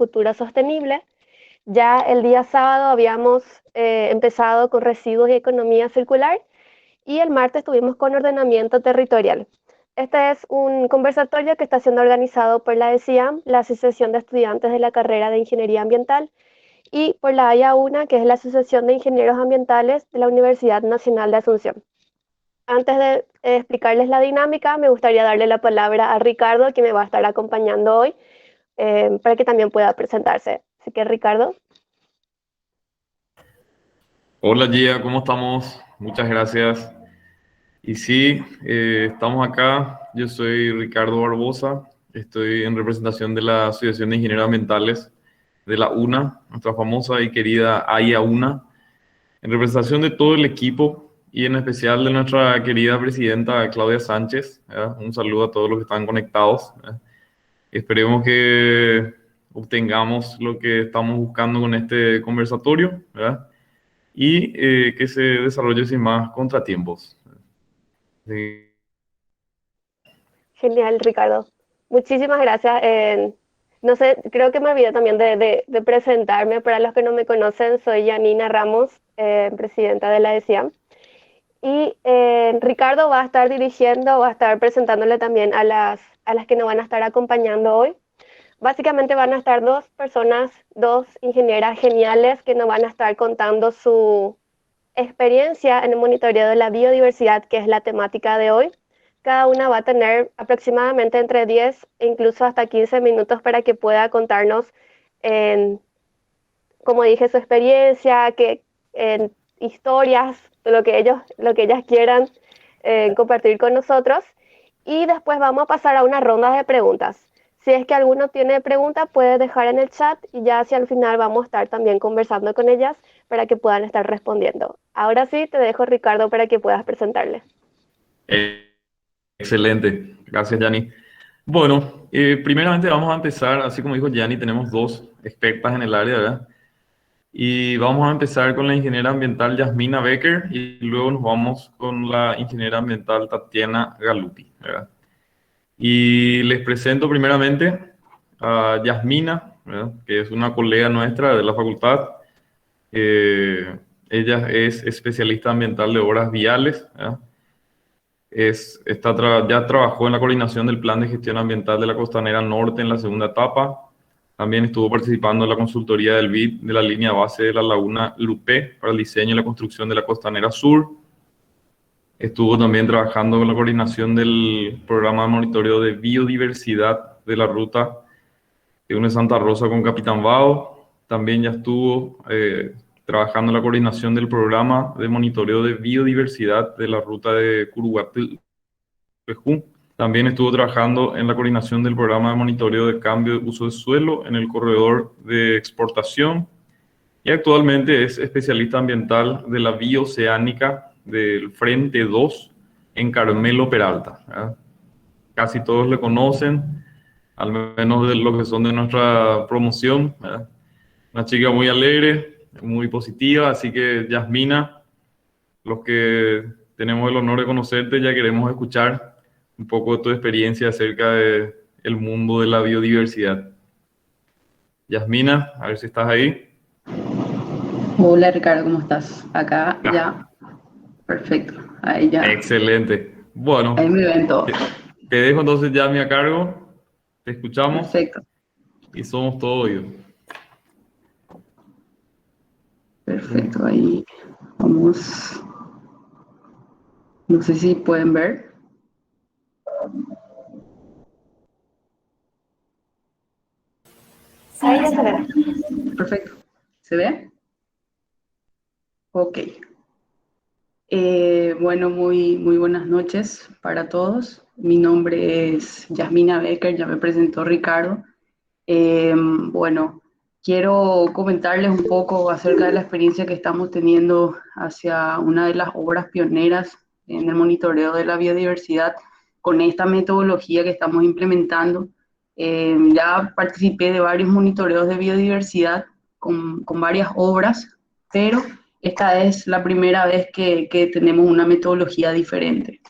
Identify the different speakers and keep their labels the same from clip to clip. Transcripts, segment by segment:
Speaker 1: futuro sostenible. Ya el día sábado habíamos empezado con residuos y economía circular y el martes estuvimos con ordenamiento territorial. Este es un conversatorio que está siendo organizado por la ESIAM, la Asociación de Estudiantes de la Carrera de Ingeniería Ambiental, y por la AYA-UNA, que es la Asociación de Ingenieros Ambientales de la Universidad Nacional de Asunción. Antes de explicarles la dinámica, me gustaría darle la palabra a Ricardo, que me va a estar acompañando hoy, para que también pueda presentarse. Así que, Ricardo.
Speaker 2: Hola Gia, ¿cómo estamos? Muchas gracias. Y sí, estamos acá. Yo soy Ricardo Barbosa, estoy en representación de la Asociación de Ingenieros Ambientales de la UNA, nuestra famosa y querida AIA-UNA, en representación de todo el equipo y en especial de nuestra querida presidenta Claudia Sánchez. ¿Verdad? Un saludo a todos los que están conectados. ¿Verdad? Esperemos que obtengamos lo que estamos buscando con este conversatorio, ¿verdad? Y que se desarrolle sin más contratiempos. Sí.
Speaker 1: Genial, Ricardo. Muchísimas gracias. No sé, creo que me olvidé también de presentarme. Para los que no me conocen, soy Janina Ramos, presidenta de la ESIAM. Y Ricardo va a estar dirigiendo, va a estar presentándole también a las que nos van a estar acompañando hoy. Básicamente van a estar dos personas, dos ingenieras geniales que nos van a estar contando su experiencia en el monitoreo de la biodiversidad, que es la temática de hoy. Cada una va a tener aproximadamente entre 10 e incluso hasta 15 minutos para que pueda contarnos, como dije, su experiencia, en historias, lo que ellas quieran compartir con nosotros. Y después vamos a pasar a una ronda de preguntas. Si es que alguno tiene pregunta, puede dejar en el chat y ya hacia el final vamos a estar también conversando con ellas para que puedan estar respondiendo. Ahora sí, te dejo, Ricardo, para que puedas presentarle.
Speaker 2: Excelente, gracias Yanni. Bueno, primeramente vamos a empezar, así como dijo Yanni, tenemos dos expertas en el área, ¿verdad? Y vamos a empezar con la ingeniera ambiental Yasmina Becker y luego nos vamos con la ingeniera ambiental Tatiana Galupi, ¿verdad? Y les presento primeramente a Yasmina, ¿verdad? Que es una colega nuestra de la facultad. Ella es especialista ambiental de obras viales, ¿verdad? Ya trabajó en la coordinación del Plan de Gestión Ambiental de la Costanera Norte en la segunda etapa. También estuvo participando en la consultoría del BID de la línea base de la Laguna Lupe para el diseño y la construcción de la Costanera Sur. Estuvo también trabajando en la coordinación del programa de monitoreo de biodiversidad de la ruta de UNE Santa Rosa con Capitán Bao. También ya estuvo trabajando en la coordinación del programa de monitoreo de biodiversidad de la ruta de Curuguaty. También estuvo trabajando en la coordinación del programa de monitoreo de cambio de uso de suelo en el corredor de exportación y actualmente es especialista ambiental de la bioceánica del Frente 2 en Carmelo Peralta, ¿verdad? Casi todos le conocen, al menos de los que son de nuestra promoción, ¿verdad? Una chica muy alegre, muy positiva, así que Yasmina, los que tenemos el honor de conocerte, ya queremos escuchar un poco de tu experiencia acerca del mundo de la biodiversidad. Yasmina, a ver si estás ahí.
Speaker 3: Hola Ricardo, ¿cómo estás? Acá
Speaker 2: Ah,
Speaker 3: ya, perfecto, ahí ya,
Speaker 2: excelente.
Speaker 3: ahí
Speaker 2: Bueno,
Speaker 3: me ven todos.
Speaker 2: te dejo entonces ya a cargo, te escuchamos
Speaker 3: Perfecto,
Speaker 2: y somos todo oídos.
Speaker 3: perfecto, ahí vamos. No sé si pueden ver.
Speaker 1: Ahí ya se ve.
Speaker 3: Perfecto, ¿se ve? Ok. Bueno, muy buenas noches para todos. Mi nombre es Yasmina Becker, ya me presentó Ricardo. Bueno, quiero comentarles un poco acerca de la experiencia que estamos teniendo hacia una de las obras pioneras en el monitoreo de la biodiversidad con esta metodología que estamos implementando. Ya participé de varios monitoreos de biodiversidad con varias obras, pero esta es la primera vez que tenemos una metodología diferente.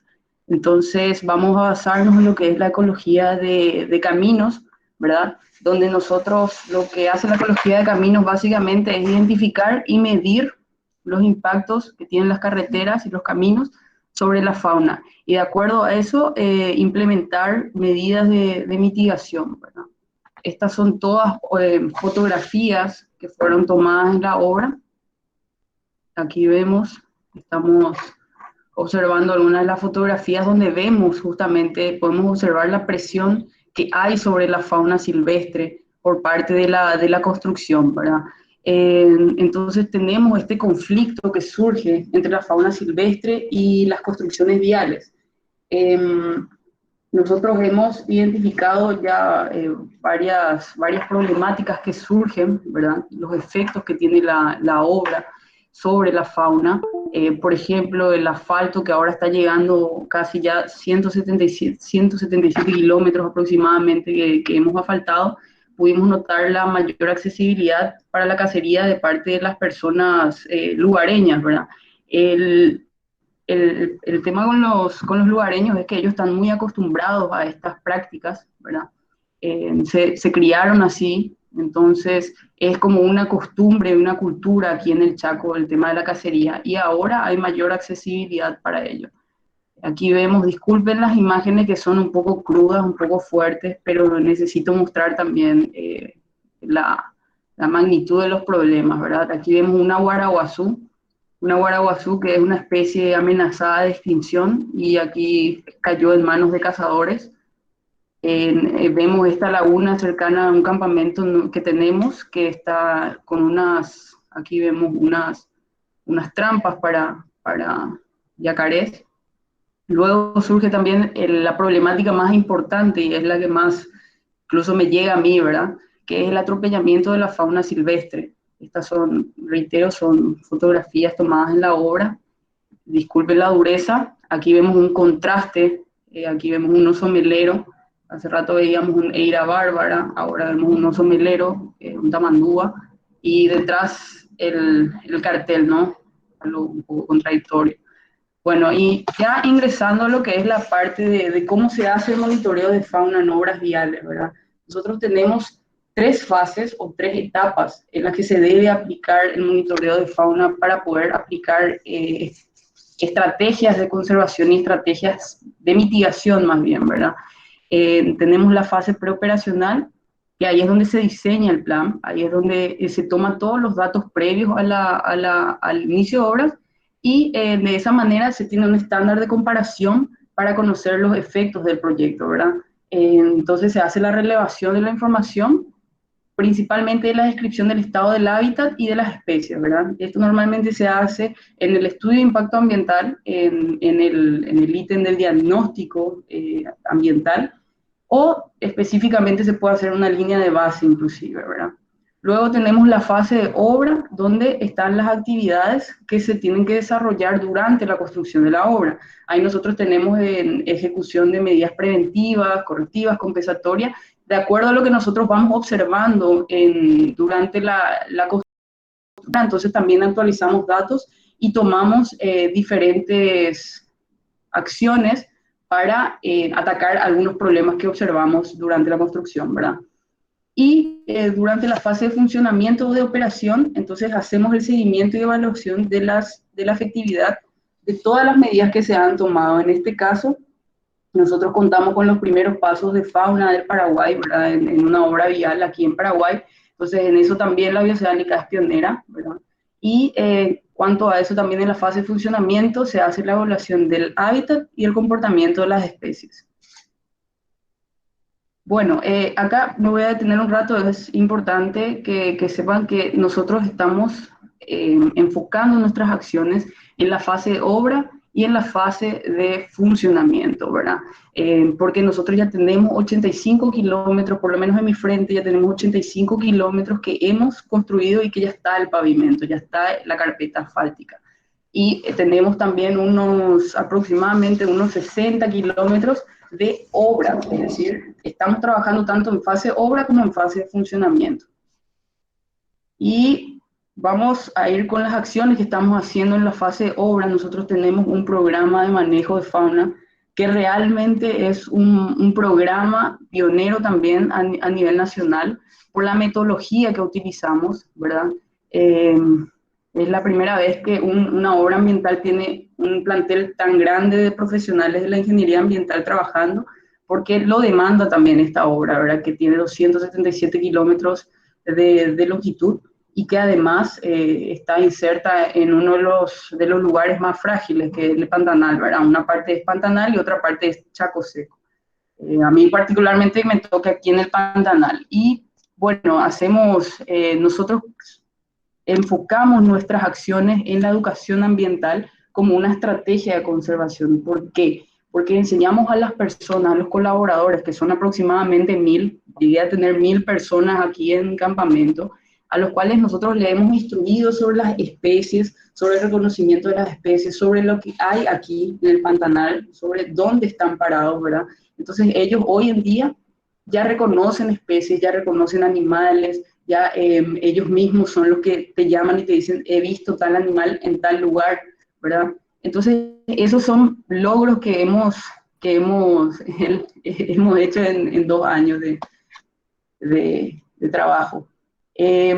Speaker 3: Entonces vamos a basarnos en lo que es la ecología de caminos ¿verdad? Donde nosotros lo que hace la ecología de caminos básicamente es identificar y medir los impactos que tienen las carreteras y los caminos sobre la fauna. Y de acuerdo a eso, implementar medidas de mitigación, ¿verdad? Estas son todas fotografías que fueron tomadas en la obra. Aquí vemos, estamos observando algunas de las fotografías donde vemos justamente, podemos observar la presión que hay sobre la fauna silvestre por parte de la construcción, ¿verdad? Entonces tenemos este conflicto que surge entre la fauna silvestre y las construcciones viales. Nosotros hemos identificado ya varias problemáticas que surgen, ¿verdad? Los efectos que tiene la obra sobre la fauna. Por ejemplo, el asfalto que ahora está llegando casi ya 177 kilómetros aproximadamente que hemos asfaltado, pudimos notar la mayor accesibilidad para la cacería de parte de las personas lugareñas, ¿verdad? El tema con los lugareños es que ellos están muy acostumbrados a estas prácticas, ¿verdad? Se criaron así, entonces es como una costumbre, una cultura aquí en el Chaco, el tema de la cacería, y ahora hay mayor accesibilidad para ello. Aquí vemos, disculpen las imágenes que son un poco crudas, un poco fuertes, pero necesito mostrar también la magnitud de los problemas, ¿verdad? Aquí vemos una guaraguazú que es una especie amenazada de extinción y aquí cayó en manos de cazadores. Vemos esta laguna cercana a un campamento que tenemos que está con aquí vemos unas trampas para yacarés. Luego surge también la problemática más importante y es la que más incluso me llega a mí, ¿verdad? Que es el atropellamiento de la fauna silvestre. Estas son, reitero, son fotografías tomadas en la obra. Disculpen la dureza. Aquí vemos un contraste. Aquí vemos un oso melero. Hace rato veíamos un eira bárbara. Ahora vemos un oso melero, un tamandúa. Y detrás el cartel, ¿no? Algo un poco contradictorio. Bueno, y ya ingresando a lo que es la parte de cómo se hace el monitoreo de fauna en obras viales, ¿verdad? Nosotros tenemos 3 fases o 3 etapas en las que se debe aplicar el monitoreo de fauna para poder aplicar estrategias de conservación y estrategias de mitigación más bien, ¿verdad? Tenemos la fase preoperacional, que ahí es donde se diseña el plan, ahí es donde se toman todos los datos previos al inicio de obras y de esa manera se tiene un estándar de comparación para conocer los efectos del proyecto, ¿verdad? Entonces se hace la relevación de la información, principalmente de la descripción del estado del hábitat y de las especies, ¿verdad? Esto normalmente se hace en el estudio de impacto ambiental, en el ítem del diagnóstico ambiental, o específicamente se puede hacer una línea de base inclusive, ¿verdad? Luego tenemos la fase de obra, donde están las actividades que se tienen que desarrollar durante la construcción de la obra. Ahí nosotros tenemos en ejecución de medidas preventivas, correctivas, compensatorias, de acuerdo a lo que nosotros vamos observando durante la construcción. Entonces también actualizamos datos y tomamos diferentes acciones para atacar algunos problemas que observamos durante la construcción, ¿verdad? Y durante la fase de funcionamiento o de operación, entonces hacemos el seguimiento y evaluación de la efectividad de todas las medidas que se han tomado. En este caso, nosotros contamos con los primeros pasos de fauna del Paraguay, ¿verdad? En una obra vial aquí en Paraguay. Entonces, en eso también la Bioceánica es pionera, ¿verdad? Y cuanto a eso, también en la fase de funcionamiento se hace la evaluación del hábitat y el comportamiento de las especies. Bueno, acá me voy a detener un rato. Es importante que sepan que nosotros estamos enfocando nuestras acciones en la fase de obra y en la fase de funcionamiento, ¿verdad? Porque nosotros ya tenemos 85 kilómetros, por lo menos en mi frente ya tenemos 85 kilómetros que hemos construido y que ya está el pavimento, ya está la carpeta asfáltica. Y tenemos también aproximadamente unos 60 kilómetros de obra, es decir, estamos trabajando tanto en fase obra como en fase de funcionamiento. Y vamos a ir con las acciones que estamos haciendo en la fase obra. Nosotros tenemos un programa de manejo de fauna que realmente es un programa pionero también a nivel nacional por la metodología que utilizamos, ¿verdad? Es la primera vez que una obra ambiental tiene un plantel tan grande de profesionales de la ingeniería ambiental trabajando, porque lo demanda también esta obra, ¿verdad? Que tiene 277 kilómetros de longitud y que además está inserta en uno de los lugares más frágiles, que es el Pantanal, ¿verdad? Una parte es Pantanal y otra parte es Chaco Seco. A mí particularmente me toca aquí en el Pantanal. Y bueno, nosotros enfocamos nuestras acciones en la educación ambiental como una estrategia de conservación. ¿Por qué? Porque enseñamos a las personas, a los colaboradores, que son aproximadamente 1000, llegué a tener 1000 personas aquí en campamento, a los cuales nosotros le hemos instruido sobre las especies, sobre el reconocimiento de las especies, sobre lo que hay aquí en el Pantanal, sobre dónde están parados, ¿verdad? Entonces ellos hoy en día ya reconocen especies, ya reconocen animales, ya ellos mismos son los que te llaman y te dicen, he visto tal animal en tal lugar, ¿verdad? Entonces, esos son logros hemos hecho en 2 años de trabajo.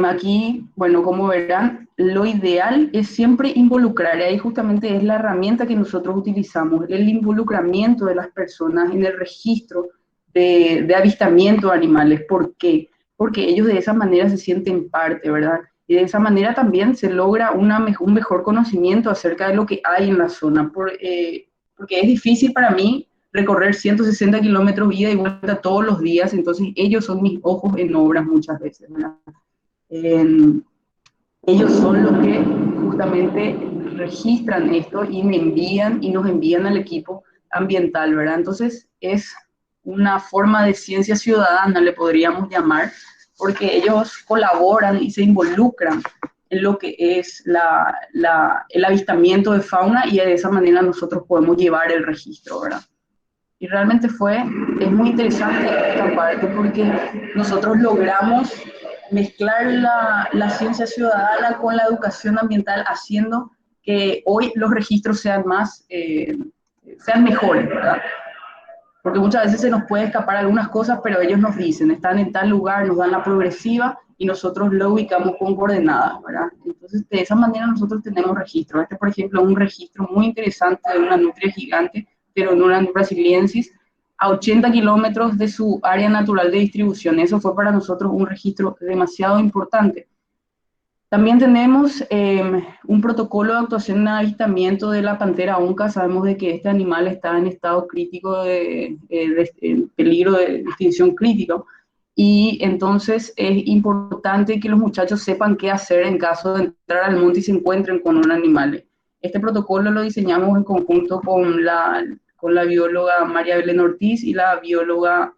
Speaker 3: Aquí, bueno, como verán, lo ideal es siempre involucrar, y ahí justamente es la herramienta que nosotros utilizamos, el involucramiento de las personas en el registro de avistamiento de animales. ¿Por qué? Porque ellos de esa manera se sienten parte, ¿verdad? Y de esa manera también se logra un mejor conocimiento acerca de lo que hay en la zona, porque es difícil para mí recorrer 160 kilómetros ida y vuelta todos los días, entonces ellos son mis ojos en obras muchas veces, ¿verdad? Ellos son los que justamente registran esto y nos envían al equipo ambiental, ¿verdad? Entonces es una forma de ciencia ciudadana, le podríamos llamar, porque ellos colaboran y se involucran en lo que es el avistamiento de fauna y de esa manera nosotros podemos llevar el registro, ¿verdad? Y realmente es muy interesante esta parte porque nosotros logramos mezclar la ciencia ciudadana con la educación ambiental, haciendo que hoy los registros sean mejores, ¿verdad? Porque muchas veces se nos puede escapar algunas cosas, pero ellos nos dicen, están en tal lugar, nos dan la progresiva y nosotros lo ubicamos con coordenadas, ¿verdad? Entonces, de esa manera nosotros tenemos registro. Este, por ejemplo, es un registro muy interesante de una nutria gigante, Pteronurus brasiliensis, a 80 kilómetros de su área natural de distribución. Eso fue para nosotros un registro demasiado importante. También tenemos un protocolo de actuación en avistamiento de la pantera onca. Sabemos de que este animal está en estado crítico en peligro de extinción crítico, y entonces es importante que los muchachos sepan qué hacer en caso de entrar al monte y se encuentren con un animal. Este protocolo lo diseñamos en conjunto con la bióloga María Belén Ortiz y la bióloga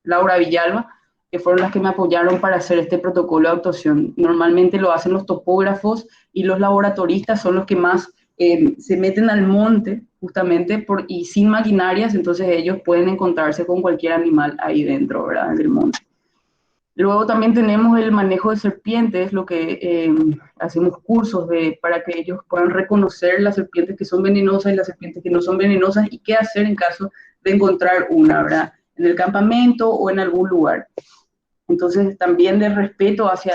Speaker 3: Laura Villalba, que fueron las que me apoyaron para hacer este protocolo de actuación. Normalmente lo hacen los topógrafos y los laboratoristas son los que más se meten al monte justamente y sin maquinarias, entonces ellos pueden encontrarse con cualquier animal ahí dentro, ¿verdad? Del monte. Luego también tenemos el manejo de serpientes, lo que hacemos cursos para que ellos puedan reconocer las serpientes que son venenosas y las serpientes que no son venenosas y qué hacer en caso de encontrar una, ¿verdad? En el campamento o en algún lugar. Entonces, también de respeto hacia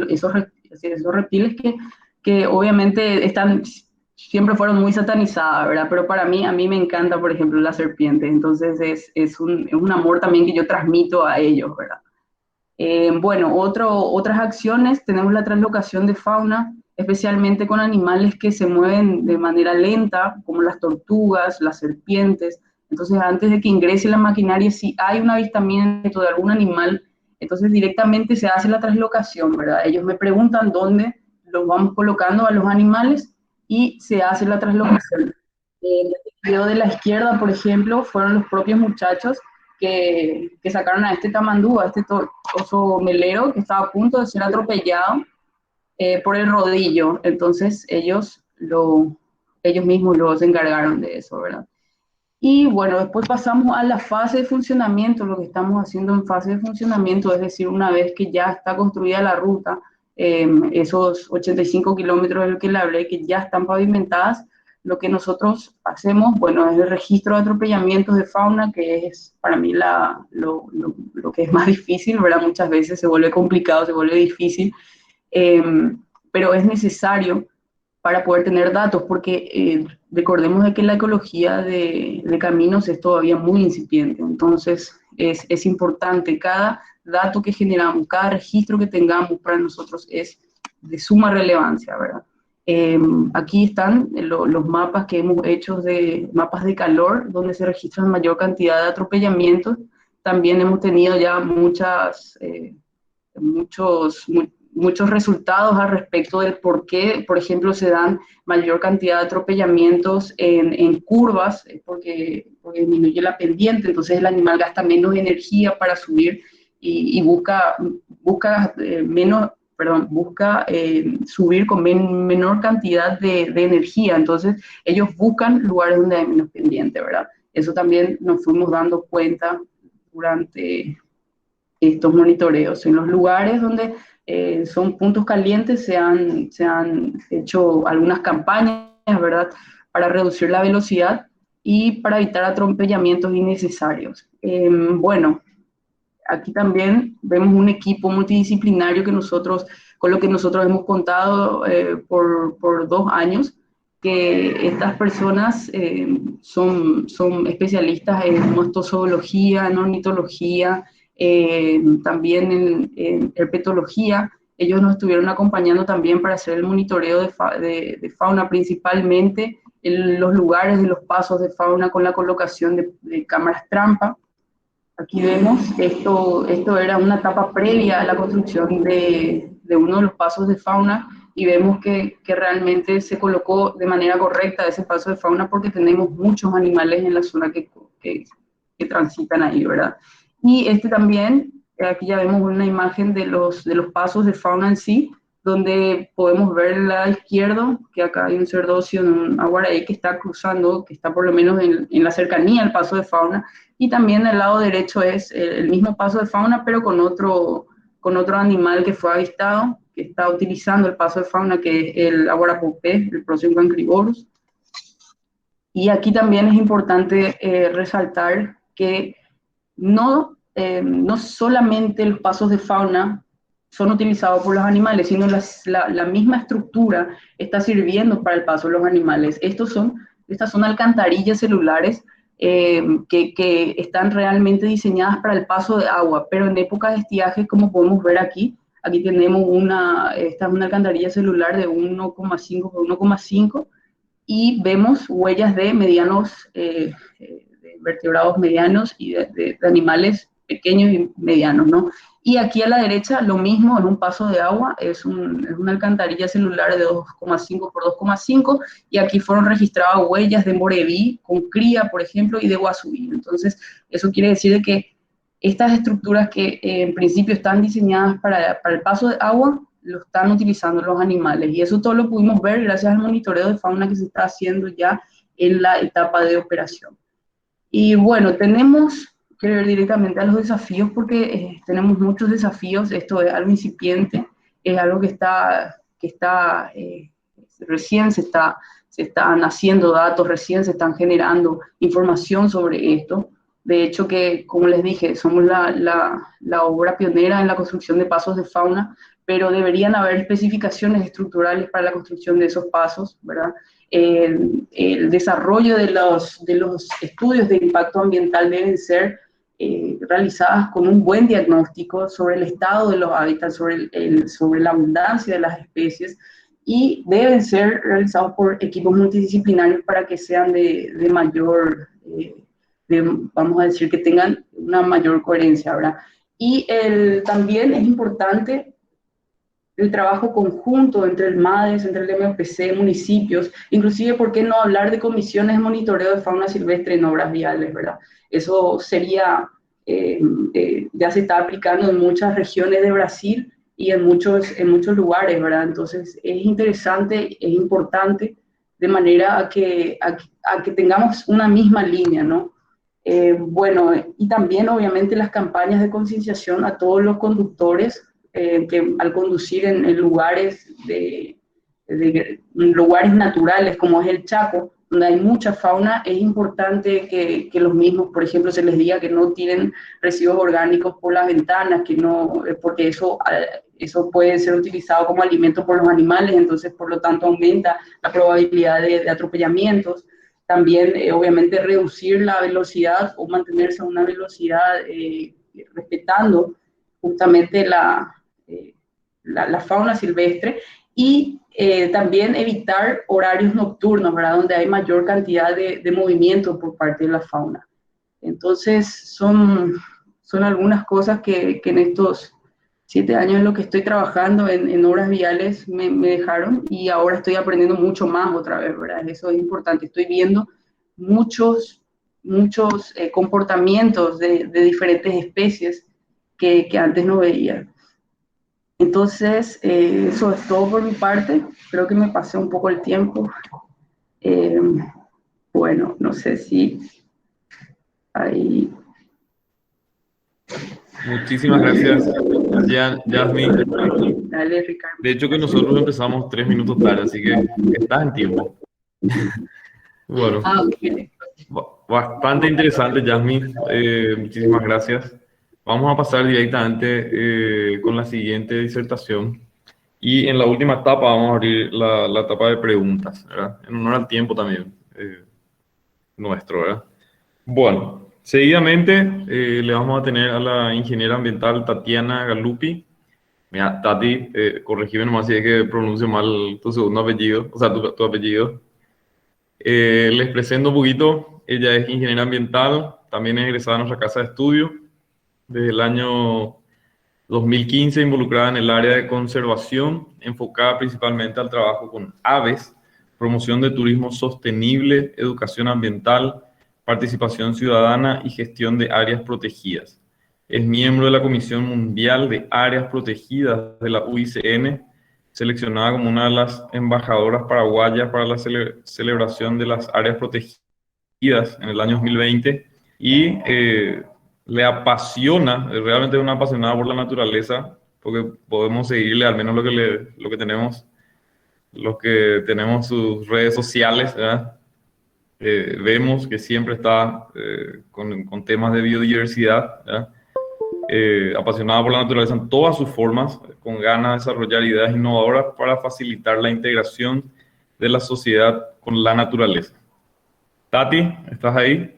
Speaker 3: esos reptiles que obviamente siempre fueron muy satanizadas, ¿verdad? Pero a mí me encanta, por ejemplo, la serpiente. Entonces, es un amor también que yo transmito a ellos, ¿verdad? Bueno, otras acciones, tenemos la translocación de fauna, especialmente con animales que se mueven de manera lenta, como las tortugas, las serpientes. Entonces, antes de que ingrese la maquinaria, si hay un avistamiento de algún animal, entonces directamente se hace la translocación, ¿verdad? Ellos me preguntan dónde los vamos colocando a los animales y se hace la translocación. El video de la izquierda, por ejemplo, fueron los propios muchachos que sacaron a este tamandú, a este oso melero que estaba a punto de ser atropellado por el rodillo. Entonces ellos mismos se encargaron de eso, ¿verdad? Y bueno, después pasamos a la fase de funcionamiento. Lo que estamos haciendo en fase de funcionamiento, es decir, una vez que ya está construida la ruta, esos 85 kilómetros de los que le hablé, que ya están pavimentadas, lo que nosotros hacemos, bueno, es el registro de atropellamientos de fauna, que es para mí lo que es más difícil, ¿verdad? Muchas veces se vuelve complicado, se vuelve difícil, eh, pero es necesario para poder tener datos, porque recordemos de que la ecología de caminos es todavía muy incipiente, entonces es importante, cada dato que generamos, cada registro que tengamos para nosotros es de suma relevancia, ¿verdad? Aquí están los mapas que hemos hecho de mapas de calor, donde se registran mayor cantidad de atropellamientos. También hemos tenido ya muchos resultados al respecto del por qué, por ejemplo, se dan mayor cantidad de atropellamientos en curvas, porque disminuye la pendiente, entonces el animal gasta menos energía para subir y busca subir con menor cantidad de energía, entonces ellos buscan lugares donde hay menos pendiente, ¿verdad? Eso también nos fuimos dando cuenta durante estos monitoreos. En los lugares donde son puntos calientes se han hecho algunas campañas, ¿verdad?, para reducir la velocidad y para evitar atropellamientos innecesarios. Bueno, aquí también vemos un equipo multidisciplinario con lo que nosotros hemos contado por 2 años, que estas personas son especialistas en mastozoología, en ornitología, también en herpetología. Ellos nos estuvieron acompañando también para hacer el monitoreo de fauna, principalmente en los lugares de los pasos de fauna con la colocación de cámaras trampa. Aquí vemos, esto era una etapa previa a la construcción de uno de los pasos de fauna, y vemos que realmente se colocó de manera correcta ese paso de fauna porque tenemos muchos animales en la zona que transitan ahí, ¿verdad? Y también, aquí ya vemos una imagen de los pasos de fauna en sí, donde podemos ver al lado izquierdo que acá hay un cerdocio, un aguaraí que está cruzando, que está por lo menos en la cercanía al paso de fauna, y también el lado derecho es el mismo paso de fauna, pero con otro animal que fue avistado, que está utilizando el paso de fauna, que es el aguarapopé, el Procyon cancriborus. Y aquí también es importante resaltar que no solamente los pasos de fauna son utilizados por los animales, sino la misma estructura está sirviendo para el paso de los animales. Estas son alcantarillas celulares que están realmente diseñadas para el paso de agua, pero en épocas de estiaje, como podemos ver aquí tenemos esta es una alcantarilla celular de 1,5 por 1,5, y vemos huellas de de vertebrados medianos y de animales pequeños y medianos, ¿no? Y aquí a la derecha lo mismo, en un paso de agua, es una alcantarilla celular de 2,5 por 2,5, y aquí fueron registradas huellas de moreví con cría, por ejemplo, y de guasubí. Entonces, eso quiere decir que estas estructuras que en principio están diseñadas para el paso de agua, lo están utilizando los animales, y eso todo lo pudimos ver gracias al monitoreo de fauna que se está haciendo ya en la etapa de operación. Y bueno, quiero ir directamente a los desafíos porque tenemos muchos desafíos. Esto es algo incipiente, es algo que recién se están haciendo datos, recién se están generando información sobre esto. De hecho, que como les dije, somos la obra pionera en la construcción de pasos de fauna, pero deberían haber especificaciones estructurales para la construcción de esos pasos, ¿verdad? El desarrollo de los estudios de impacto ambiental deben ser realizadas con un buen diagnóstico sobre el estado de los hábitats, sobre la abundancia de las especies, y deben ser realizados por equipos multidisciplinarios para que sean de mayor, vamos a decir, que tengan una mayor coherencia, ¿verdad? Y también es importante el trabajo conjunto entre el MADES, entre el MOPC, municipios, inclusive, ¿por qué no hablar de comisiones de monitoreo de fauna silvestre en obras viales, ¿verdad? Eso ya se está aplicando en muchas regiones de Brasil y en muchos lugares, ¿verdad? Entonces, es interesante, es importante, de manera a que tengamos una misma línea, ¿no? Bueno, y también, obviamente, las campañas de concienciación a todos los conductores, que al conducir en lugares lugares naturales como es el Chaco, donde hay mucha fauna, es importante que los mismos, por ejemplo, se les diga que no tiren residuos orgánicos por las ventanas, que no, porque eso puede ser utilizado como alimento por los animales, entonces por lo tanto aumenta la probabilidad de atropellamientos. También, obviamente, reducir la velocidad o mantenerse a una velocidad respetando justamente la fauna silvestre y también evitar horarios nocturnos, ¿verdad? Donde hay mayor cantidad de movimiento por parte de la fauna. Entonces, son algunas cosas que en estos 7 años en lo que estoy trabajando en obras viales me dejaron y ahora estoy aprendiendo mucho más otra vez, ¿verdad? Eso es importante. Estoy viendo muchos comportamientos de diferentes especies que antes no veía. Entonces, eso es todo por mi parte. Creo que me pasé un poco el tiempo. Eh, bueno, no sé si hay...
Speaker 2: Muchísimas gracias, Yasmin.
Speaker 3: Dale, Ricardo.
Speaker 2: De hecho, que nosotros empezamos 3 minutos tarde, así que estás en tiempo. Bueno,
Speaker 3: Ok.
Speaker 2: bastante interesante, Yasmin. Muchísimas gracias. Vamos a pasar directamente con la siguiente disertación. Y en la última etapa vamos a abrir la etapa de preguntas, ¿verdad? En honor al tiempo también nuestro, ¿verdad? Bueno, seguidamente le vamos a tener a la ingeniera ambiental Tatiana Galupi. Mira, Tati, corregime nomás si es que pronuncio mal tu segundo apellido, o sea, tu apellido. Les presento un poquito. Ella es ingeniera ambiental, también es egresada de nuestra casa de estudio. Desde el año 2015 involucrada en el área de conservación, enfocada principalmente al trabajo con aves, promoción de turismo sostenible, educación ambiental, participación ciudadana y gestión de áreas protegidas. Es miembro de la Comisión Mundial de Áreas Protegidas de la UICN, seleccionada como una de las embajadoras paraguayas para la celebración de las áreas protegidas en el año 2020 y le apasiona, realmente es una apasionada por la naturaleza, porque podemos seguirle al menos lo que tenemos, los que tenemos sus redes sociales, ¿verdad? Vemos que siempre está con temas de biodiversidad, ¿verdad? Apasionada por la naturaleza en todas sus formas, con ganas de desarrollar ideas innovadoras para facilitar la integración de la sociedad con la naturaleza. Tati, ¿estás ahí?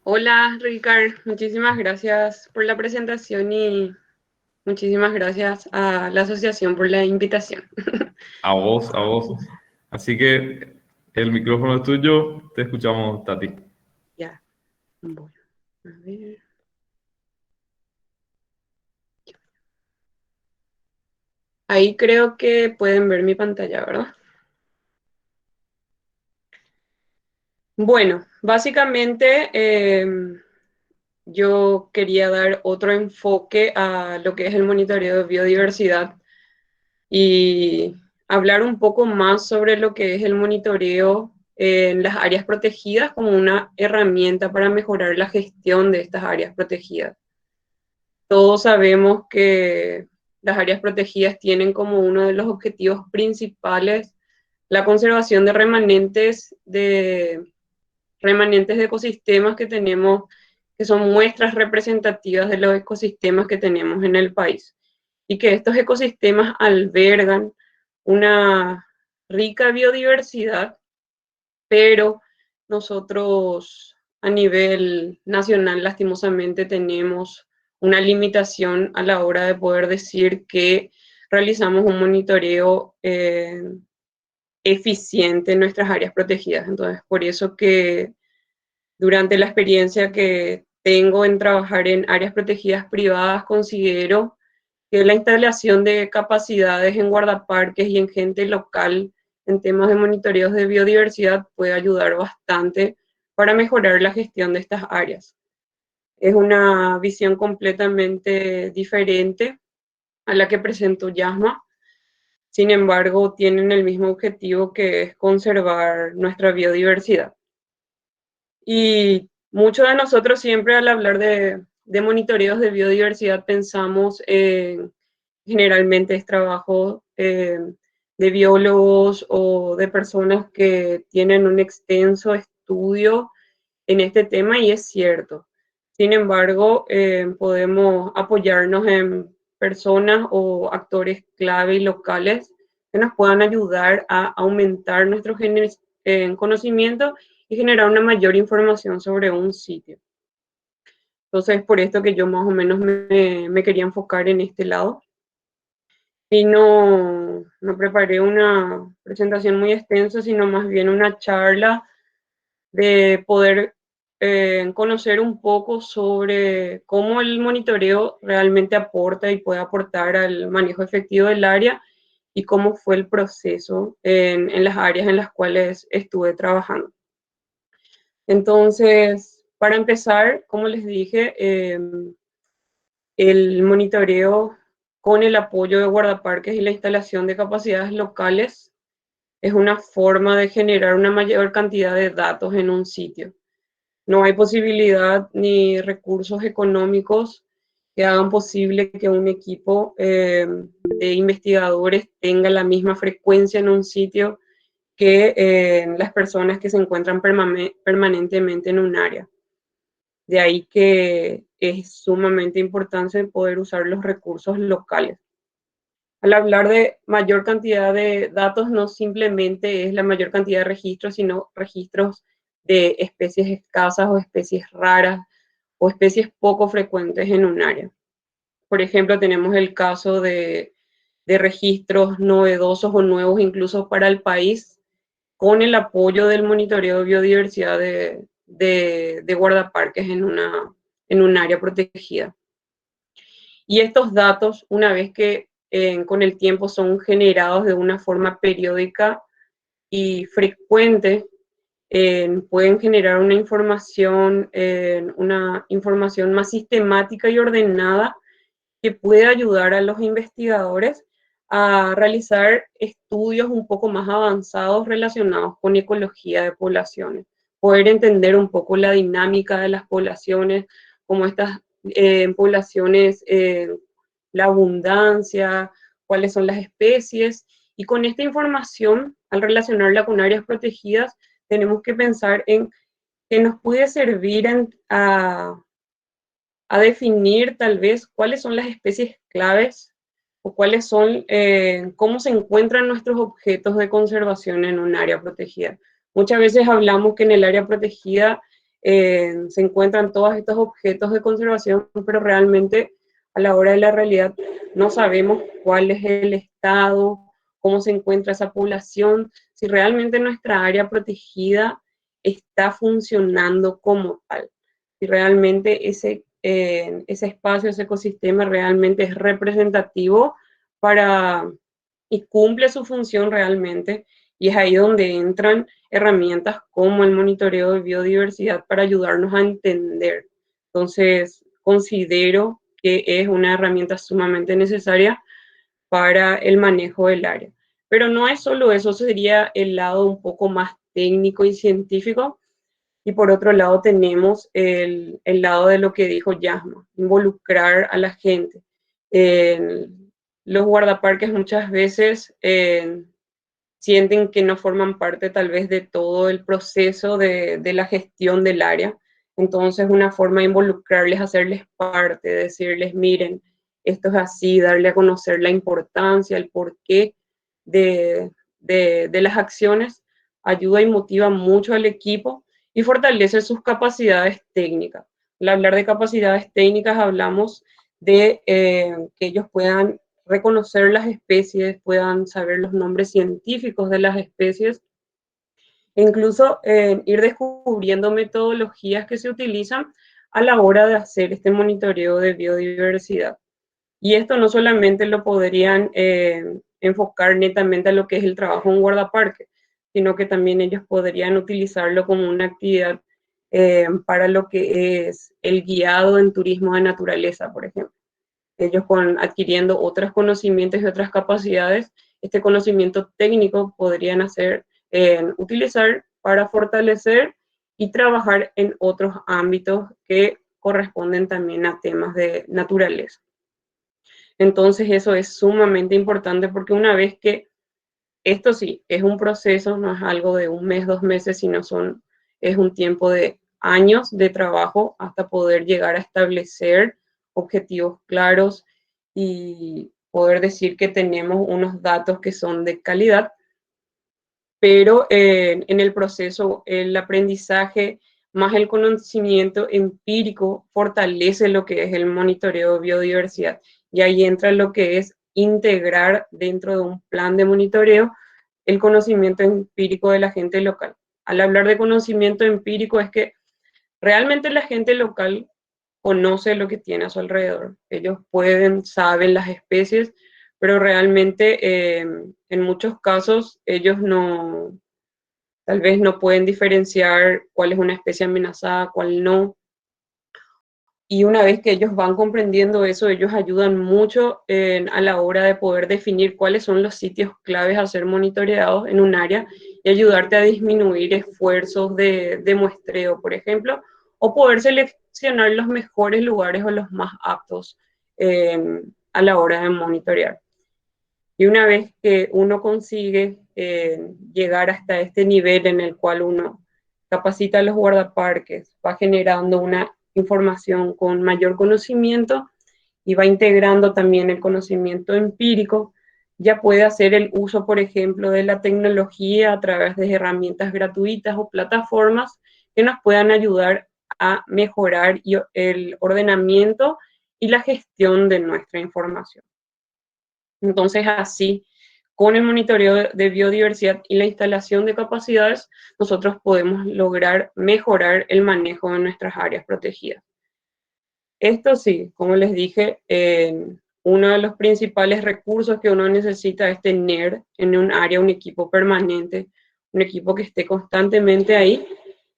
Speaker 4: Hola, Ricardo. Muchísimas gracias por la presentación y muchísimas gracias a la asociación por la invitación.
Speaker 2: A vos, a vos. Así que el micrófono es tuyo, te escuchamos, Tati.
Speaker 4: Ya, bueno, a ver. Ahí creo que pueden ver mi pantalla, ¿verdad? Bueno, básicamente yo quería dar otro enfoque a lo que es el monitoreo de biodiversidad y hablar un poco más sobre lo que es el monitoreo en las áreas protegidas como una herramienta para mejorar la gestión de estas áreas protegidas. Todos sabemos que las áreas protegidas tienen como uno de los objetivos principales la conservación de remanentes de ecosistemas que tenemos, que son muestras representativas de los ecosistemas que tenemos en el país. Y que estos ecosistemas albergan una rica biodiversidad, pero nosotros a nivel nacional lastimosamente tenemos una limitación a la hora de poder decir que realizamos un monitoreo eficiente en nuestras áreas protegidas. Entonces, por eso que durante la experiencia que tengo en trabajar en áreas protegidas privadas, considero que la instalación de capacidades en guardaparques y en gente local en temas de monitoreos de biodiversidad puede ayudar bastante para mejorar la gestión de estas áreas. Es una visión completamente diferente a la que presentó Yasma. Sin embargo, tienen el mismo objetivo, que es conservar nuestra biodiversidad. Y muchos de nosotros siempre al hablar de monitoreos de biodiversidad pensamos en generalmente es trabajo de biólogos o de personas que tienen un extenso estudio en este tema y es cierto. Sin embargo, podemos apoyarnos en personas o actores clave y locales que nos puedan ayudar a aumentar nuestro conocimiento y generar una mayor información sobre un sitio. Entonces, por esto que yo más o menos me quería enfocar en este lado. Y no preparé una presentación muy extensa, sino más bien una charla de poder conocer un poco sobre cómo el monitoreo realmente aporta y puede aportar al manejo efectivo del área y cómo fue el proceso en las áreas en las cuales estuve trabajando. Entonces, para empezar, como les dije, el monitoreo con el apoyo de guardaparques y la instalación de capacidades locales es una forma de generar una mayor cantidad de datos en un sitio. No hay posibilidad ni recursos económicos que hagan posible que un equipo de investigadores tenga la misma frecuencia en un sitio que las personas que se encuentran permanentemente en un área. De ahí que es sumamente importante poder usar los recursos locales. Al hablar de mayor cantidad de datos, no simplemente es la mayor cantidad de registros, sino registros de especies escasas o especies raras o especies poco frecuentes en un área. Por ejemplo, tenemos el caso de registros novedosos o nuevos incluso para el país, con el apoyo del monitoreo de biodiversidad de guardaparques en un área protegida. Y estos datos, una vez que con el tiempo son generados de una forma periódica y frecuente, pueden generar una información más sistemática y ordenada que puede ayudar a los investigadores a realizar estudios un poco más avanzados relacionados con ecología de poblaciones, poder entender un poco la dinámica de las poblaciones, cómo estas poblaciones, la abundancia, cuáles son las especies, y con esta información, al relacionarla con áreas protegidas, tenemos que pensar en que nos puede servir a definir tal vez cuáles son las especies claves o cuáles son, cómo se encuentran nuestros objetos de conservación en un área protegida. Muchas veces hablamos que en el área protegida se encuentran todos estos objetos de conservación, pero realmente a la hora de la realidad no sabemos cuál es el estado, cómo se encuentra esa población, si realmente nuestra área protegida está funcionando como tal, si realmente ese espacio, ese ecosistema realmente es representativo y cumple su función realmente, y es ahí donde entran herramientas como el monitoreo de biodiversidad para ayudarnos a entender. Entonces, considero que es una herramienta sumamente necesaria para el manejo del área. Pero no es solo eso, sería el lado un poco más técnico y científico. Y por otro lado tenemos el lado de lo que dijo Yasma, involucrar a la gente. Los guardaparques muchas veces sienten que no forman parte tal vez de todo el proceso de la gestión del área. Entonces una forma de involucrarles, hacerles parte, decirles, miren, esto es así, darle a conocer la importancia, el porqué de las acciones, ayuda y motiva mucho al equipo y fortalece sus capacidades técnicas. Al hablar de capacidades técnicas hablamos de que ellos puedan reconocer las especies, puedan saber los nombres científicos de las especies, e incluso ir descubriendo metodologías que se utilizan a la hora de hacer este monitoreo de biodiversidad. Y esto no solamente lo podrían enfocar netamente a lo que es el trabajo en guardaparque, sino que también ellos podrían utilizarlo como una actividad para lo que es el guiado en turismo de naturaleza, por ejemplo. Ellos adquiriendo otros conocimientos y otras capacidades, este conocimiento técnico podrían utilizar para fortalecer y trabajar en otros ámbitos que corresponden también a temas de naturaleza. Entonces eso es sumamente importante porque una vez que Esto sí, es un proceso, no es algo de un mes, 2 meses, sino es un tiempo de años de trabajo hasta poder llegar a establecer objetivos claros y poder decir que tenemos unos datos que son de calidad, pero en el proceso el aprendizaje más el conocimiento empírico fortalece lo que es el monitoreo de biodiversidad. Y ahí entra lo que es integrar dentro de un plan de monitoreo el conocimiento empírico de la gente local. Al hablar de conocimiento empírico es que realmente la gente local conoce lo que tiene a su alrededor. Ellos saben las especies, pero realmente en muchos casos ellos tal vez no pueden diferenciar cuál es una especie amenazada, cuál no. Y una vez que ellos van comprendiendo eso, ellos ayudan mucho a la hora de poder definir cuáles son los sitios claves a ser monitoreados en un área y ayudarte a disminuir esfuerzos de muestreo, por ejemplo, o poder seleccionar los mejores lugares o los más aptos a la hora de monitorear. Y una vez que uno consigue llegar hasta este nivel en el cual uno capacita a los guardaparques, va generando una información con mayor conocimiento y va integrando también el conocimiento empírico, ya puede hacer el uso, por ejemplo, de la tecnología a través de herramientas gratuitas o plataformas que nos puedan ayudar a mejorar el ordenamiento y la gestión de nuestra información. Entonces, así, con el monitoreo de biodiversidad y la instalación de capacidades, nosotros podemos lograr mejorar el manejo de nuestras áreas protegidas. Esto sí, como les dije, uno de los principales recursos que uno necesita es tener en un área un equipo permanente, un equipo que esté constantemente ahí,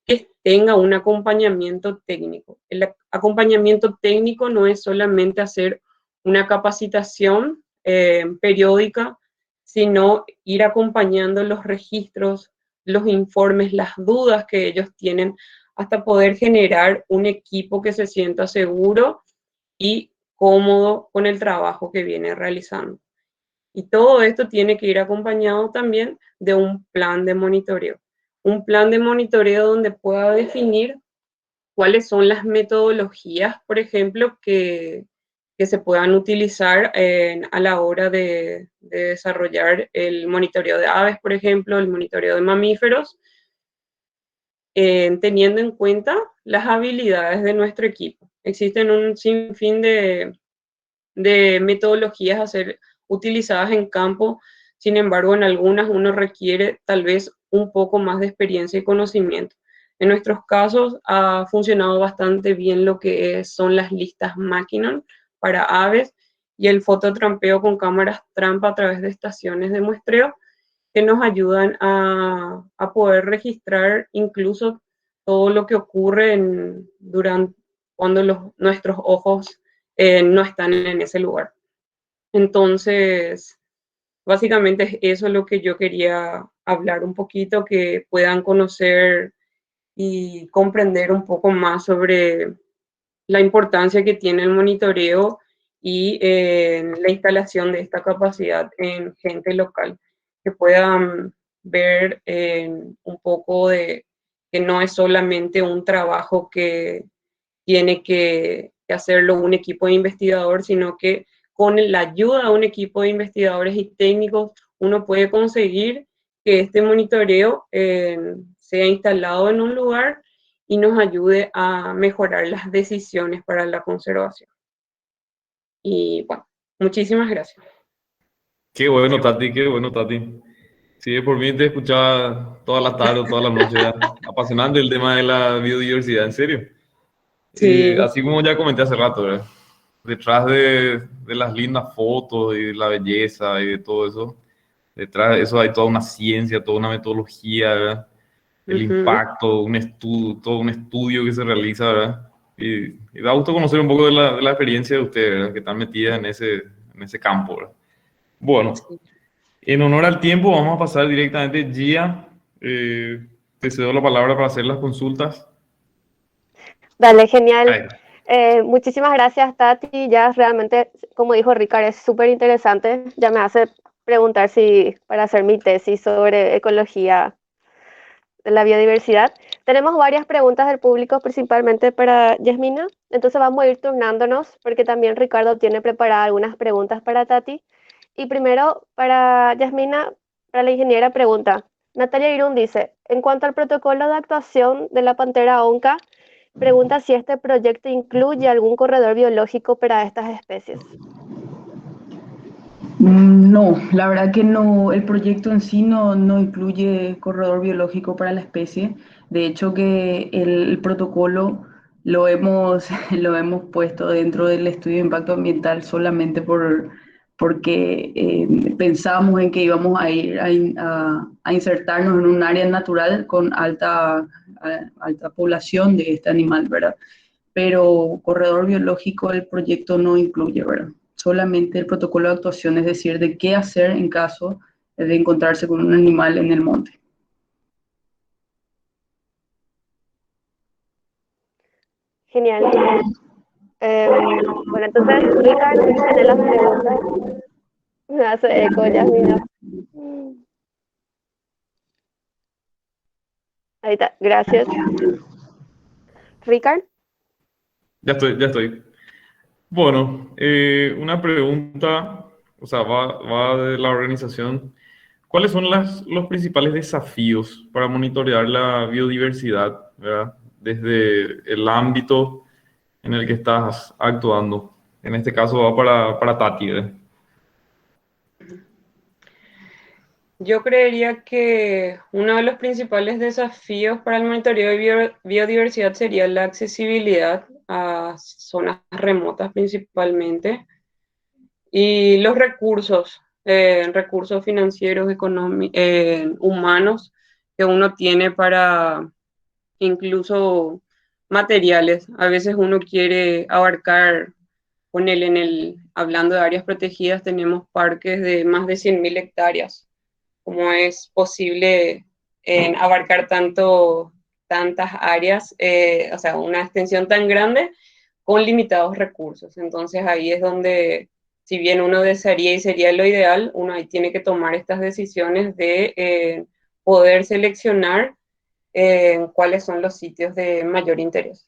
Speaker 4: que tenga un acompañamiento técnico. El acompañamiento técnico no es solamente hacer una capacitación periódica, sino ir acompañando los registros, los informes, las dudas que ellos tienen, hasta poder generar un equipo que se sienta seguro y cómodo con el trabajo que viene realizando. Y todo esto tiene que ir acompañado también de un plan de monitoreo. Un plan de monitoreo donde pueda definir cuáles son las metodologías, por ejemplo, que se puedan utilizar a la hora de desarrollar el monitoreo de aves, por ejemplo, el monitoreo de mamíferos, teniendo en cuenta las habilidades de nuestro equipo. Existen un sinfín de metodologías a ser utilizadas en campo, sin embargo, en algunas uno requiere tal vez un poco más de experiencia y conocimiento. En nuestros casos ha funcionado bastante bien lo que son las listas Makinon para aves y el fototrampeo con cámaras trampa a través de estaciones de muestreo que nos ayudan a poder registrar incluso todo lo que ocurre cuando nuestros ojos no están en ese lugar. Entonces, básicamente es eso lo que yo quería hablar un poquito, que puedan conocer y comprender un poco más sobre la importancia que tiene el monitoreo y la instalación de esta capacidad en gente local, que puedan ver un poco de que no es solamente un trabajo que tiene que hacerlo un equipo de investigadores, sino que con la ayuda de un equipo de investigadores y técnicos uno puede conseguir que este monitoreo sea instalado en un lugar y nos ayude a mejorar las decisiones para la conservación. Y bueno, muchísimas gracias.
Speaker 2: Qué bueno, Tati, qué bueno, Tati. Sí, por mí te escuchaba toda la tarde o toda la noche. Ya. Apasionante el tema de la biodiversidad, en serio.
Speaker 4: Sí,
Speaker 2: Así como ya comenté hace rato, ¿verdad? Detrás de las lindas fotos y de la belleza y de todo eso, detrás de eso hay toda una ciencia, toda una metodología, ¿verdad? El impacto, todo un estudio que se realiza, ¿verdad? Y da gusto conocer un poco de la experiencia de ustedes, ¿verdad? Que están metidas en ese campo, ¿verdad? Bueno,
Speaker 4: sí.
Speaker 2: en honor al tiempo, vamos a pasar directamente. Gia, te cedo la palabra para hacer las consultas.
Speaker 1: Dale, genial.
Speaker 2: Ahí.
Speaker 1: Muchísimas gracias, Tati. Ya realmente, como dijo Ricard, es súper interesante. Ya me hace preguntar si para hacer mi tesis sobre ecología de la biodiversidad. Tenemos varias preguntas del público, principalmente para Yasmina, entonces vamos a ir turnándonos porque también Ricardo tiene preparadas algunas preguntas para Tati. Y primero, para Yasmina, para la ingeniera, pregunta. Natalia Irún dice, en cuanto al protocolo de actuación de la pantera onca, pregunta si este proyecto incluye algún corredor biológico para estas especies.
Speaker 3: No, la verdad que no, el proyecto en sí no incluye corredor biológico para la especie. De hecho, que el protocolo lo hemos puesto dentro del estudio de impacto ambiental solamente porque pensamos en que íbamos a ir a insertarnos en un área natural con alta población de este animal, ¿verdad? Pero corredor biológico el proyecto no incluye, ¿verdad? Solamente el protocolo de actuación, es decir, de qué hacer en caso de encontrarse con un animal en el monte.
Speaker 1: Genial. Bueno, entonces, Ricardo, tiene las preguntas. Me hace eco, Yasmina. Ahí está, gracias. Ricardo.
Speaker 2: Ya estoy. Bueno, una pregunta, o sea, va de la organización. ¿Cuáles son los principales desafíos para monitorear la biodiversidad, ¿verdad? Desde el ámbito en el que estás actuando? En este caso va para Tati, ¿verdad?
Speaker 4: Yo creería que uno de los principales desafíos para el monitoreo de biodiversidad sería la accesibilidad a zonas remotas principalmente y los recursos financieros, humanos que uno tiene para incluso materiales. A veces uno quiere abarcar, hablando de áreas protegidas, tenemos parques de más de 100.000 hectáreas. ¿Cómo es posible abarcar tantas áreas, o sea, una extensión tan grande con limitados recursos? Entonces ahí es donde, si bien uno desearía y sería lo ideal, uno ahí tiene que tomar estas decisiones de poder seleccionar cuáles son los sitios de mayor interés.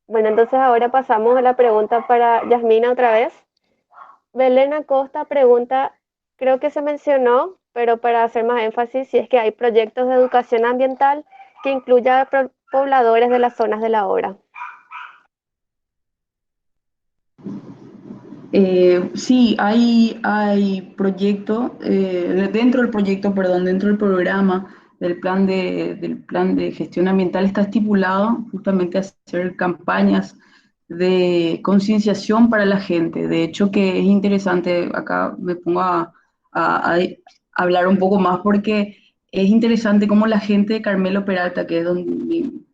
Speaker 1: Bueno, entonces ahora pasamos a la pregunta para Yasmina otra vez. Belén Acosta pregunta, creo que se mencionó, pero para hacer más énfasis, si es que hay proyectos de educación ambiental que incluya pobladores de las zonas de la obra.
Speaker 3: Sí, hay proyecto, dentro del proyecto, perdón, dentro del programa del plan de gestión ambiental está estipulado justamente hacer campañas de concienciación para la gente. De hecho, que es interesante, acá me pongo a hablar un poco más porque es interesante cómo la gente de Carmelo Peralta, que es mi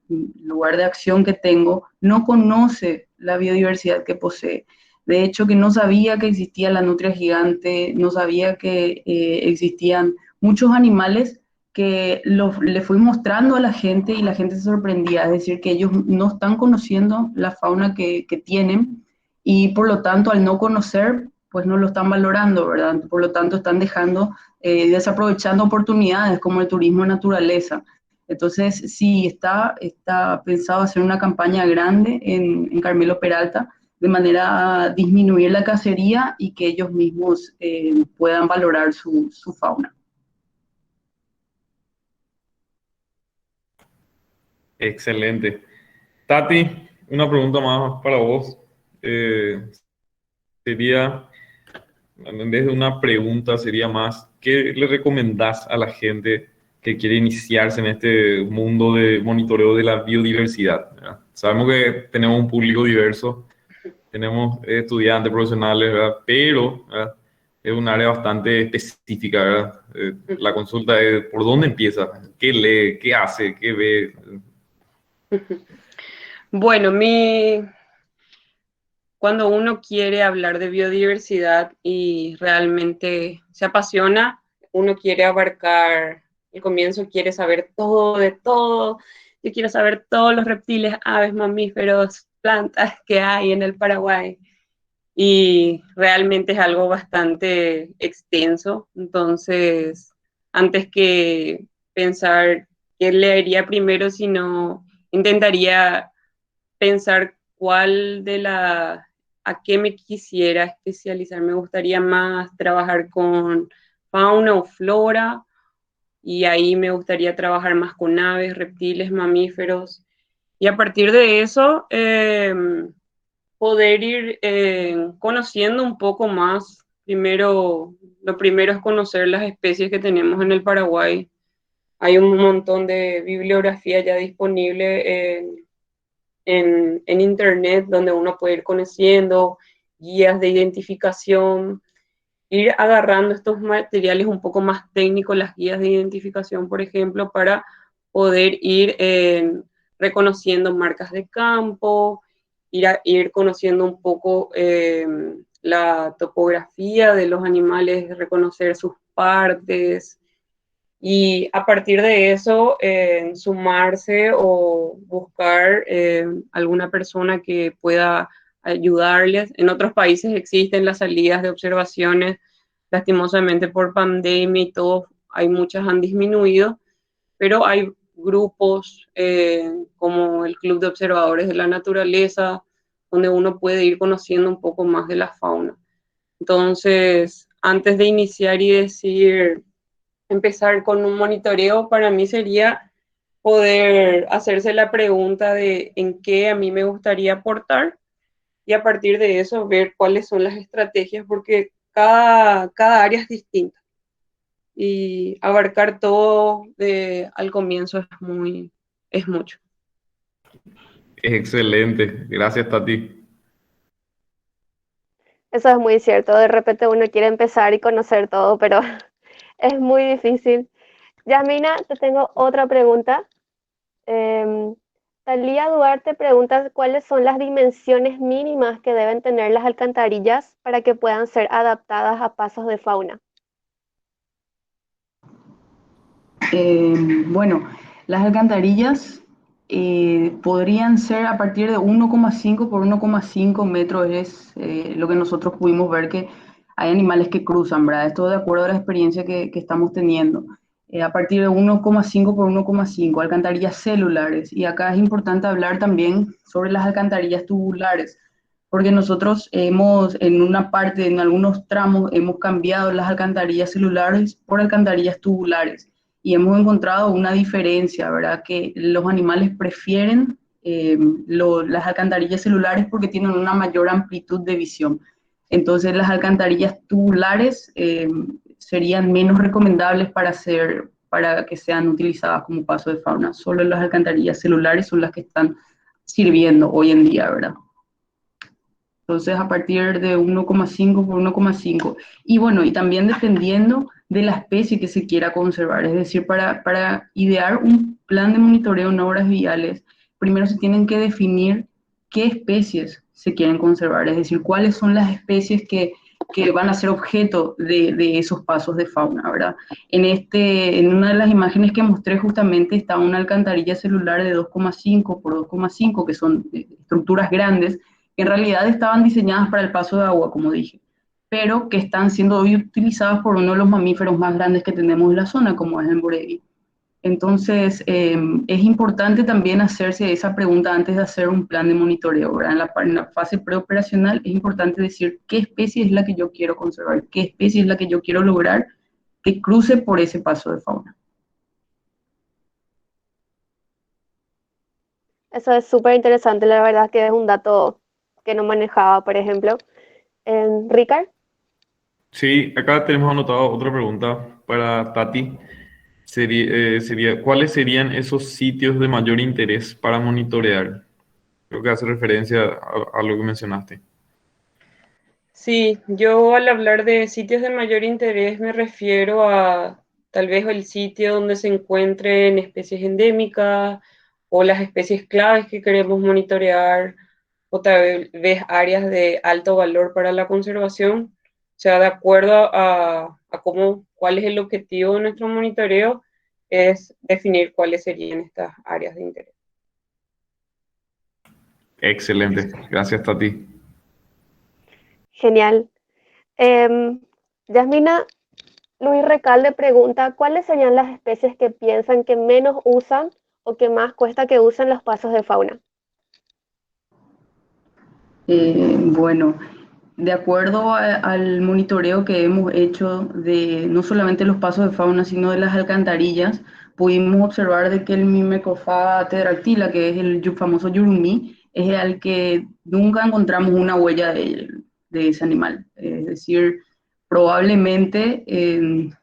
Speaker 3: lugar de acción que tengo, no conoce la biodiversidad que posee. De hecho, que no sabía que existía la nutria gigante, no sabía que existían muchos animales que le fui mostrando a la gente y la gente se sorprendía. Es decir, que ellos no están conociendo la fauna que tienen y por lo tanto al no conocer, pues no lo están valorando, ¿verdad? Por lo tanto están dejando, desaprovechando oportunidades como el turismo de naturaleza. Entonces, sí, está pensado hacer una campaña grande en Carmelo Peralta de manera a disminuir la cacería y que ellos mismos puedan valorar su fauna.
Speaker 2: Excelente. Tati, una pregunta más para vos. Sería, en vez de una pregunta, sería más, ¿qué le recomendás a la gente que quiere iniciarse en este mundo de monitoreo de la biodiversidad, ¿verdad? Sabemos que tenemos un público diverso, tenemos estudiantes, profesionales, ¿verdad? Pero, ¿verdad? Es un área bastante específica, ¿verdad? La consulta es, ¿por dónde empieza? ¿Qué lee? ¿Qué hace? ¿Qué ve?
Speaker 4: Bueno, cuando uno quiere hablar de biodiversidad y realmente se apasiona, uno quiere abarcar, el comienzo quiere saber todo de todo, yo quiero saber todos los reptiles, aves, mamíferos, plantas que hay en el Paraguay y realmente es algo bastante extenso. Entonces, antes que pensar qué leería primero, sino intentaría pensar a qué me quisiera especializar. Me gustaría más trabajar con fauna o flora, y ahí me gustaría trabajar más con aves, reptiles, mamíferos. Y a partir de eso, poder ir conociendo un poco más. Lo primero es conocer las especies que tenemos en el Paraguay. Hay un montón de bibliografía ya disponible en internet donde uno puede ir conociendo guías de identificación, ir agarrando estos materiales un poco más técnicos, las guías de identificación, por ejemplo, para poder ir reconociendo marcas de campo, ir conociendo un poco la topografía de los animales, reconocer sus partes, y a partir de eso sumarse o buscar alguna persona que pueda ayudarles. En otros países existen las salidas de observaciones, lastimosamente por pandemia y todo, hay muchas han disminuido, pero hay grupos como el Club de Observadores de la Naturaleza, donde uno puede ir conociendo un poco más de la fauna. Entonces, antes de iniciar y decir empezar con un monitoreo, para mí sería poder hacerse la pregunta de en qué a mí me gustaría aportar, y a partir de eso ver cuáles son las estrategias, porque cada área es distinta y abarcar todo al comienzo es mucho.
Speaker 2: Es excelente. Gracias, Tati.
Speaker 1: Eso es muy cierto. De repente uno quiere empezar y conocer todo, pero es muy difícil. Yasmina, te tengo otra pregunta. Em, Talía Duarte pregunta cuáles son las dimensiones mínimas que deben tener las alcantarillas para que puedan ser adaptadas a pasos de fauna.
Speaker 3: Bueno, las alcantarillas podrían ser a partir de 1,5 por 1,5 metros, es lo que nosotros pudimos ver que hay animales que cruzan, ¿verdad? Esto de acuerdo a la experiencia que estamos teniendo. A partir de 1,5 por 1,5, alcantarillas celulares. Y acá es importante hablar también sobre las alcantarillas tubulares, porque nosotros en una parte, en algunos tramos, hemos cambiado las alcantarillas celulares por alcantarillas tubulares y hemos encontrado una diferencia, ¿verdad? Que los animales prefieren las alcantarillas celulares porque tienen una mayor amplitud de visión. Entonces las alcantarillas tubulares serían menos recomendables para que sean utilizadas como paso de fauna. Solo las alcantarillas celulares son las que están sirviendo hoy en día, ¿verdad? Entonces, a partir de 1,5 por 1,5. Y bueno, y también dependiendo de la especie que se quiera conservar. Es decir, para idear un plan de monitoreo en obras viales, primero se tienen que definir qué especies se quieren conservar. Es decir, cuáles son las especies que van a ser objeto de esos pasos de fauna, ¿verdad? En una de las imágenes que mostré justamente está una alcantarilla celular de 2,5 por 2,5, que son estructuras grandes, que en realidad estaban diseñadas para el paso de agua, como dije, pero que están siendo hoy utilizadas por uno de los mamíferos más grandes que tenemos en la zona, como es el Borevii. Entonces, es importante también hacerse esa pregunta antes de hacer un plan de monitoreo, ¿verdad? En la fase preoperacional es importante decir qué especie es la que yo quiero conservar, qué especie es la que yo quiero lograr que cruce por ese paso de fauna.
Speaker 1: Eso es súper interesante, la verdad que es un dato que no manejaba, por ejemplo. Ricard,
Speaker 2: Sí, acá tenemos anotado otra pregunta para Tati. ¿Cuáles serían esos sitios de mayor interés para monitorear? Creo que hace referencia a lo que mencionaste.
Speaker 4: Sí, yo al hablar de sitios de mayor interés me refiero a tal vez el sitio donde se encuentren especies endémicas o las especies claves que queremos monitorear, o tal vez áreas de alto valor para la conservación. O sea, de acuerdo a cuál es el objetivo de nuestro monitoreo, es definir cuáles serían estas áreas de interés.
Speaker 2: Excelente, gracias Tati.
Speaker 1: Genial. Em, Yasmina, Luis Recalde pregunta, ¿cuáles serían las especies que piensan que menos usan o que más cuesta que usen los pasos de fauna?
Speaker 3: Bueno, de acuerdo al monitoreo que hemos hecho de no solamente los pasos de fauna, sino de las alcantarillas, pudimos observar de que el Myrmecophagua tetractila, que es el famoso yurumí, es el que nunca encontramos una huella de ese animal. Es decir, probablemente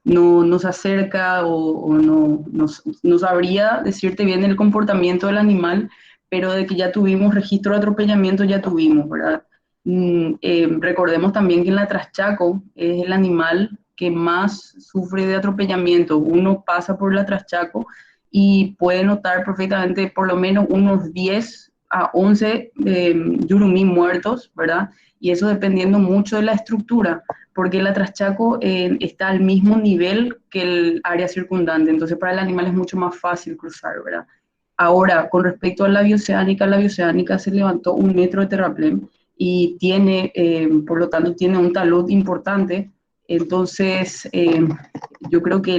Speaker 3: no nos acerca o no sabría decirte bien el comportamiento del animal, pero de que ya tuvimos registro de atropellamiento, ya tuvimos, ¿verdad? Recordemos también que en la Traschaco es el animal que más sufre de atropellamiento. Uno pasa por la Traschaco y puede notar perfectamente por lo menos unos 10 a 11 yurumí muertos, ¿verdad? Y eso dependiendo mucho de la estructura, porque la Traschaco está al mismo nivel que el área circundante, entonces para el animal es mucho más fácil cruzar, ¿verdad? Ahora, con respecto a la bioceánica se levantó 1 metro de terraplén y tiene, por lo tanto, tiene un talud importante. Entonces, yo creo que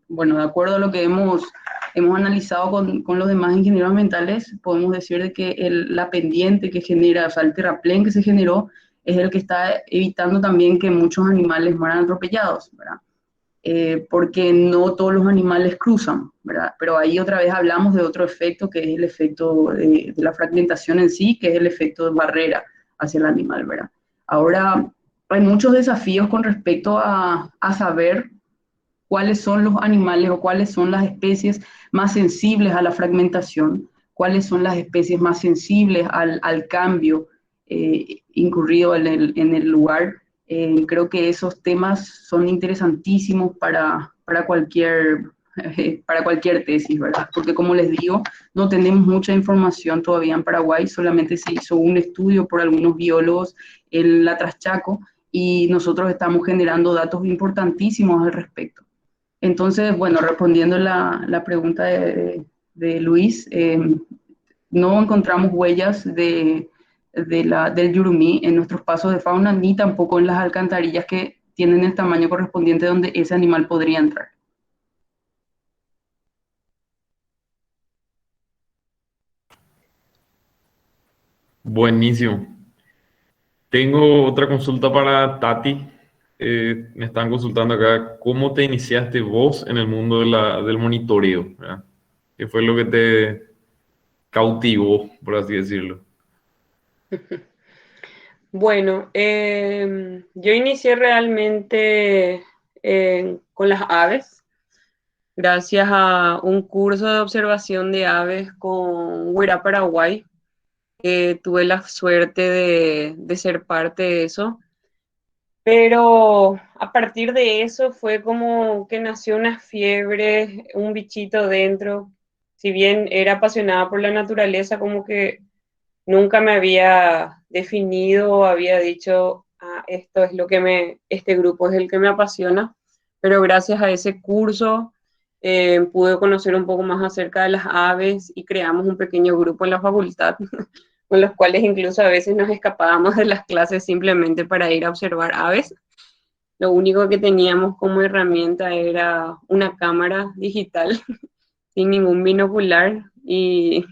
Speaker 3: bueno, de acuerdo a lo que hemos analizado con los demás ingenieros ambientales, podemos decir de que la pendiente que genera, o sea, el terraplén que se generó, es el que está evitando también que muchos animales mueran atropellados, ¿verdad? Porque no todos los animales cruzan, ¿verdad? Pero ahí otra vez hablamos de otro efecto, que es el efecto de la fragmentación en sí, que es el efecto de barrera hacia el animal, ¿verdad? Ahora, hay muchos desafíos con respecto a saber cuáles son los animales o cuáles son las especies más sensibles a la fragmentación, cuáles son las especies más sensibles al cambio incurrido en el lugar. Creo que esos temas son interesantísimos para cualquier tesis, ¿verdad? Porque como les digo, no tenemos mucha información todavía en Paraguay, solamente se hizo un estudio por algunos biólogos en la Traschaco y nosotros estamos generando datos importantísimos al respecto. Entonces, bueno, respondiendo la pregunta de Luis, no encontramos huellas del yurumí en nuestros pasos de fauna, ni tampoco en las alcantarillas que tienen el tamaño correspondiente donde ese animal podría entrar.
Speaker 2: Buenísimo. Tengo otra consulta para Tati. Me están consultando acá, ¿cómo te iniciaste vos en el mundo del monitoreo? ¿Verdad? ¿Qué fue lo que te cautivó, por así decirlo?
Speaker 4: Bueno, yo inicié realmente con las aves, gracias a un curso de observación de aves con Huira Paraguay. Tuve la suerte de ser parte de eso. Pero a partir de eso fue como que nació una fiebre, un bichito dentro. Si bien era apasionada por la naturaleza, como que nunca me había definido o había dicho, ah, esto es lo que este grupo es el que me apasiona. Pero gracias a ese curso pude conocer un poco más acerca de las aves y creamos un pequeño grupo en la facultad con los cuales incluso a veces nos escapábamos de las clases simplemente para ir a observar aves. Lo único que teníamos como herramienta era una cámara digital sin ningún binocular y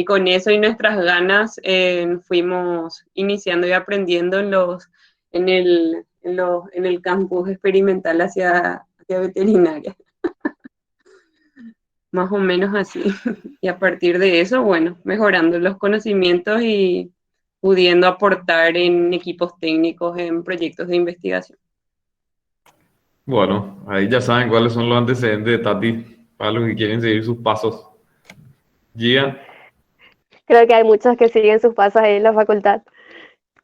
Speaker 4: con eso y nuestras ganas fuimos iniciando y aprendiendo en el campus experimental hacia veterinaria. Más o menos así. Y a partir de eso, bueno, mejorando los conocimientos y pudiendo aportar en equipos técnicos, en proyectos de investigación.
Speaker 2: Bueno, ahí ya saben cuáles son los antecedentes de Tati para los que quieren seguir sus pasos. Gia,
Speaker 1: Creo que hay muchos que siguen sus pasos ahí en la facultad.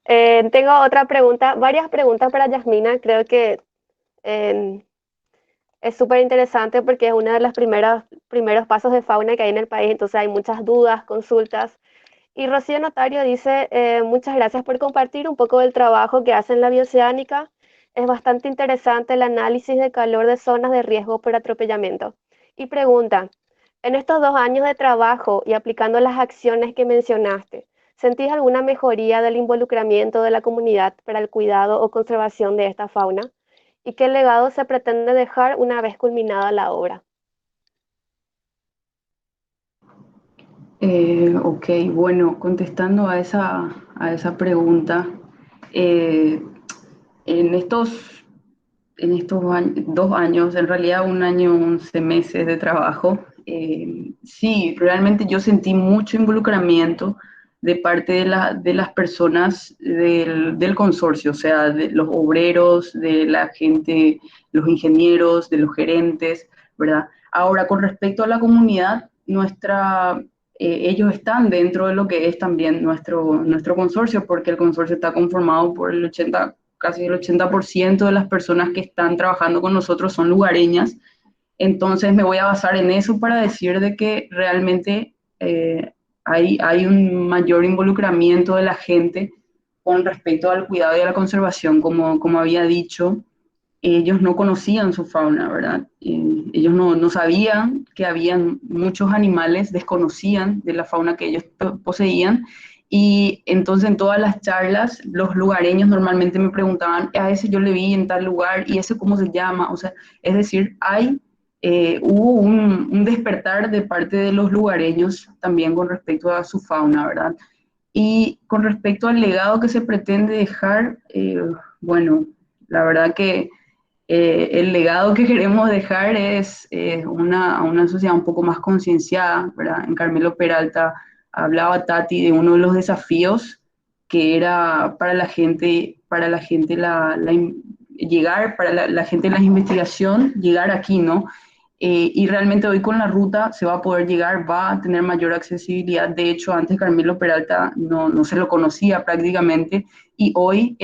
Speaker 1: Tengo otra pregunta, varias preguntas para Yasmina. Creo que eh, es súper interesante porque es uno de los primeros pasos de fauna que hay en el país, entonces hay muchas dudas, consultas. Y Rocío Notario dice, muchas gracias por compartir un poco del trabajo que hace en la bioceánica. Es bastante interesante el análisis de calor de zonas de riesgo por atropellamiento. Y pregunta, En estos 2 años de trabajo y aplicando las acciones que mencionaste, ¿sentís alguna mejoría del involucramiento de la comunidad para el cuidado o conservación de esta fauna? ¿Y qué legado se pretende dejar una vez culminada la obra?
Speaker 3: Ok, bueno, contestando a esa pregunta, eh, en estos 2 años, en realidad 1 año, 11 meses de trabajo, sí, realmente yo sentí mucho involucramiento de parte de las personas del consorcio, o sea, de los obreros, de la gente, los ingenieros, de los gerentes, ¿verdad? Ahora, con respecto a la comunidad, ellos están dentro de lo que es también nuestro consorcio, porque el consorcio está conformado por casi el 80% de las personas que están trabajando con nosotros son lugareñas. Entonces me voy a basar en eso para decir de que realmente hay un mayor involucramiento de la gente con respecto al cuidado y a la conservación. Como había dicho, ellos no conocían su fauna, ¿verdad? Ellos no sabían que habían muchos animales, desconocían de la fauna que ellos poseían. Y entonces en todas las charlas, los lugareños normalmente me preguntaban, a ese yo le vi en tal lugar, y ese cómo se llama. O sea, es decir, hubo un despertar de parte de los lugareños también con respecto a su fauna, ¿verdad? Y con respecto al legado que se pretende dejar, bueno, la verdad que el legado que queremos dejar es una sociedad un poco más concienciada, ¿verdad? En Carmelo Peralta hablaba Tati de uno de los desafíos que era para la gente llegar, para la gente en la investigación, llegar aquí, ¿no? Y realmente hoy con la ruta se va a poder llegar, va a tener mayor accesibilidad. De hecho, antes Carmelo Peralta no se lo conocía prácticamente, y hoy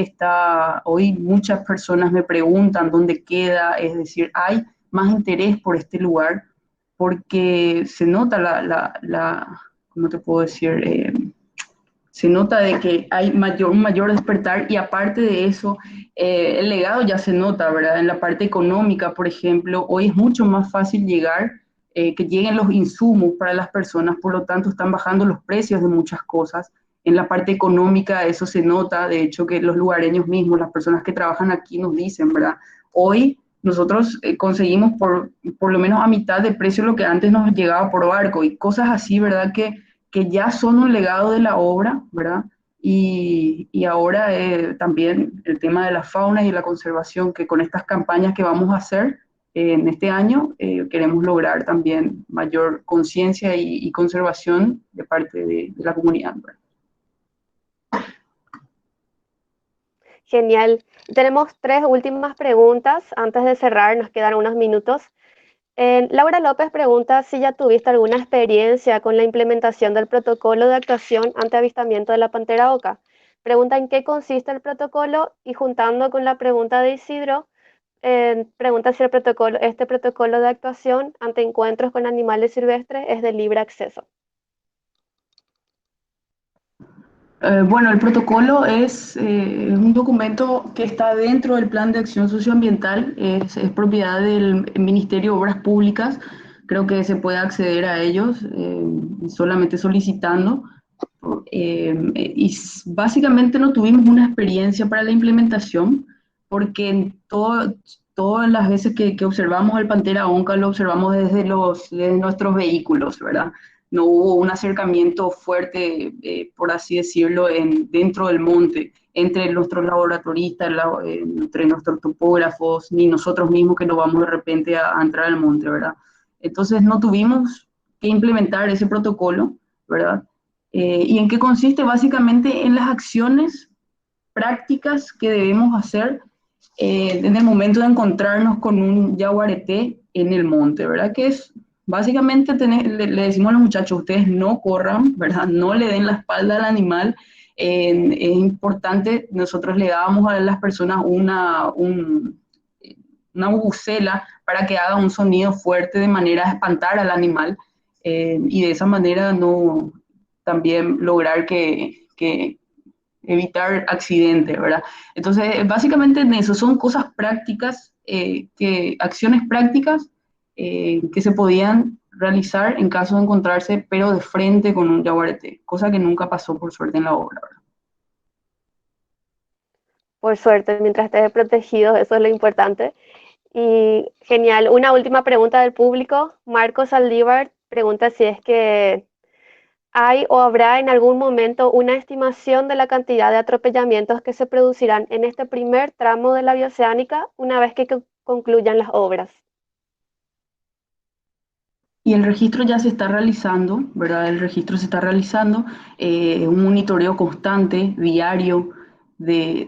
Speaker 3: muchas personas me preguntan dónde queda. Es decir, hay más interés por este lugar porque se nota ¿cómo te puedo decir? Se nota de que hay un mayor despertar, y aparte de eso, el legado ya se nota, ¿verdad? En la parte económica, por ejemplo, hoy es mucho más fácil que lleguen los insumos para las personas, por lo tanto están bajando los precios de muchas cosas. En la parte económica eso se nota, de hecho que los lugareños mismos, las personas que trabajan aquí nos dicen, ¿verdad? Hoy nosotros conseguimos por lo menos a mitad de precio lo que antes nos llegaba por barco, y cosas así, ¿verdad? Que ya son un legado de la obra, ¿verdad? Y ahora también el tema de la fauna y la conservación, que con estas campañas que vamos a hacer en este año, queremos lograr también mayor conciencia y conservación de parte de la comunidad, ¿verdad?
Speaker 1: Genial. Tenemos 3 últimas preguntas antes de cerrar, nos quedan unos minutos. Laura López pregunta si ya tuviste alguna experiencia con la implementación del protocolo de actuación ante avistamiento de la pantera oca. Pregunta en qué consiste el protocolo, y juntando con la pregunta de Isidro, pregunta si este protocolo de actuación ante encuentros con animales silvestres es de libre acceso.
Speaker 3: Bueno, el protocolo es un documento que está dentro del Plan de Acción Socioambiental, es propiedad del Ministerio de Obras Públicas. Creo que se puede acceder a ellos solamente solicitando. Básicamente no tuvimos una experiencia para la implementación, porque todas las veces que observamos el pantera onca lo observamos desde nuestros vehículos, ¿verdad? No hubo un acercamiento fuerte, por así decirlo, dentro del monte, entre nuestros laboratoristas, entre nuestros topógrafos, ni nosotros mismos que no vamos de repente a entrar al monte, ¿verdad? Entonces no tuvimos que implementar ese protocolo, ¿verdad? ¿Y en qué consiste? Básicamente en las acciones prácticas que debemos hacer en el momento de encontrarnos con un yaguareté en el monte, ¿verdad? Que es básicamente le decimos a los muchachos, ustedes no corran, ¿verdad? No le den la espalda al animal. Es importante, nosotros le dábamos a las personas una bubucela para que haga un sonido fuerte de manera a espantar al animal, y de esa manera también lograr que evitar accidentes, ¿verdad? Entonces, básicamente en eso son cosas prácticas, acciones prácticas que se podían realizar en caso de encontrarse, pero de frente con un yaguareté, cosa que nunca pasó por suerte en la obra, ¿verdad?
Speaker 1: Por suerte, mientras esté protegido, eso es lo importante. Y genial. Una última pregunta del público. Marcos Saldívar pregunta si es que hay o habrá en algún momento una estimación de la cantidad de atropellamientos que se producirán en este primer tramo de la bioceánica una vez que concluyan las obras.
Speaker 3: Y el registro ya se está realizando, ¿verdad? El registro se está realizando, un monitoreo constante, diario, de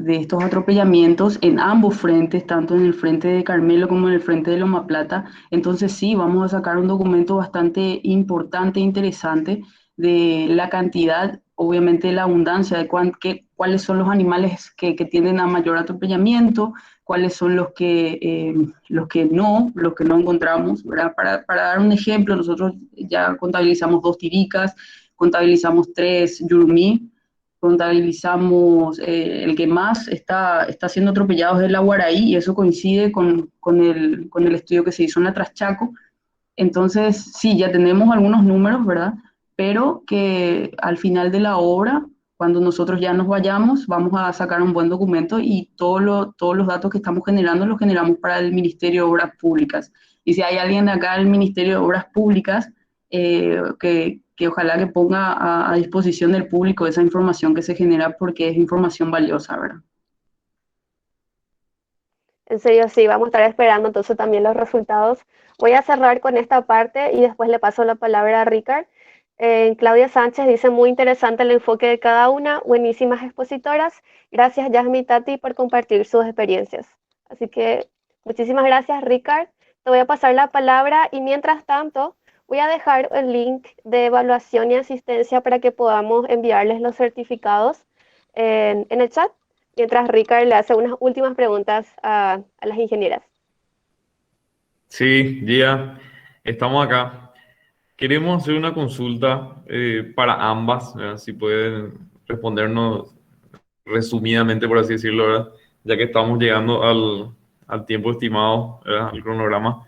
Speaker 3: estos atropellamientos en ambos frentes, tanto en el frente de Carmelo como en el frente de Loma Plata. Entonces sí, vamos a sacar un documento bastante importante e interesante de la cantidad, obviamente de la abundancia, de cuáles son los animales que tienden a mayor atropellamiento, cuáles son los que no encontramos, ¿verdad? Para dar un ejemplo, nosotros ya contabilizamos 2 tiricas, contabilizamos 3 yurumí, contabilizamos el que más está siendo atropellado es el aguaraí, y eso coincide con el estudio que se hizo en la Traschaco. Entonces, sí, ya tenemos algunos números, ¿verdad? Pero que al final de la obra, cuando nosotros ya nos vayamos, vamos a sacar un buen documento y todos los datos que estamos generando los generamos para el Ministerio de Obras Públicas. Y si hay alguien de acá del Ministerio de Obras Públicas que ojalá que ponga a disposición del público esa información que se genera, porque es información valiosa, ¿verdad?
Speaker 1: En serio, sí, vamos a estar esperando entonces también los resultados. Voy a cerrar con esta parte y después le paso la palabra a Ricard. Claudia Sánchez dice, muy interesante el enfoque de cada una, buenísimas expositoras. Gracias, Yasmi y Tati, por compartir sus experiencias. Así que muchísimas gracias, Ricard. Te voy a pasar la palabra y mientras tanto voy a dejar el link de evaluación y asistencia para que podamos enviarles los certificados en el chat, mientras Ricard le hace unas últimas preguntas a las ingenieras.
Speaker 2: Sí, Gia, estamos acá. Queremos hacer una consulta para ambas, ¿verdad? Si pueden respondernos resumidamente, por así decirlo, ¿verdad? Ya que estamos llegando al tiempo estimado, ¿verdad? Al cronograma.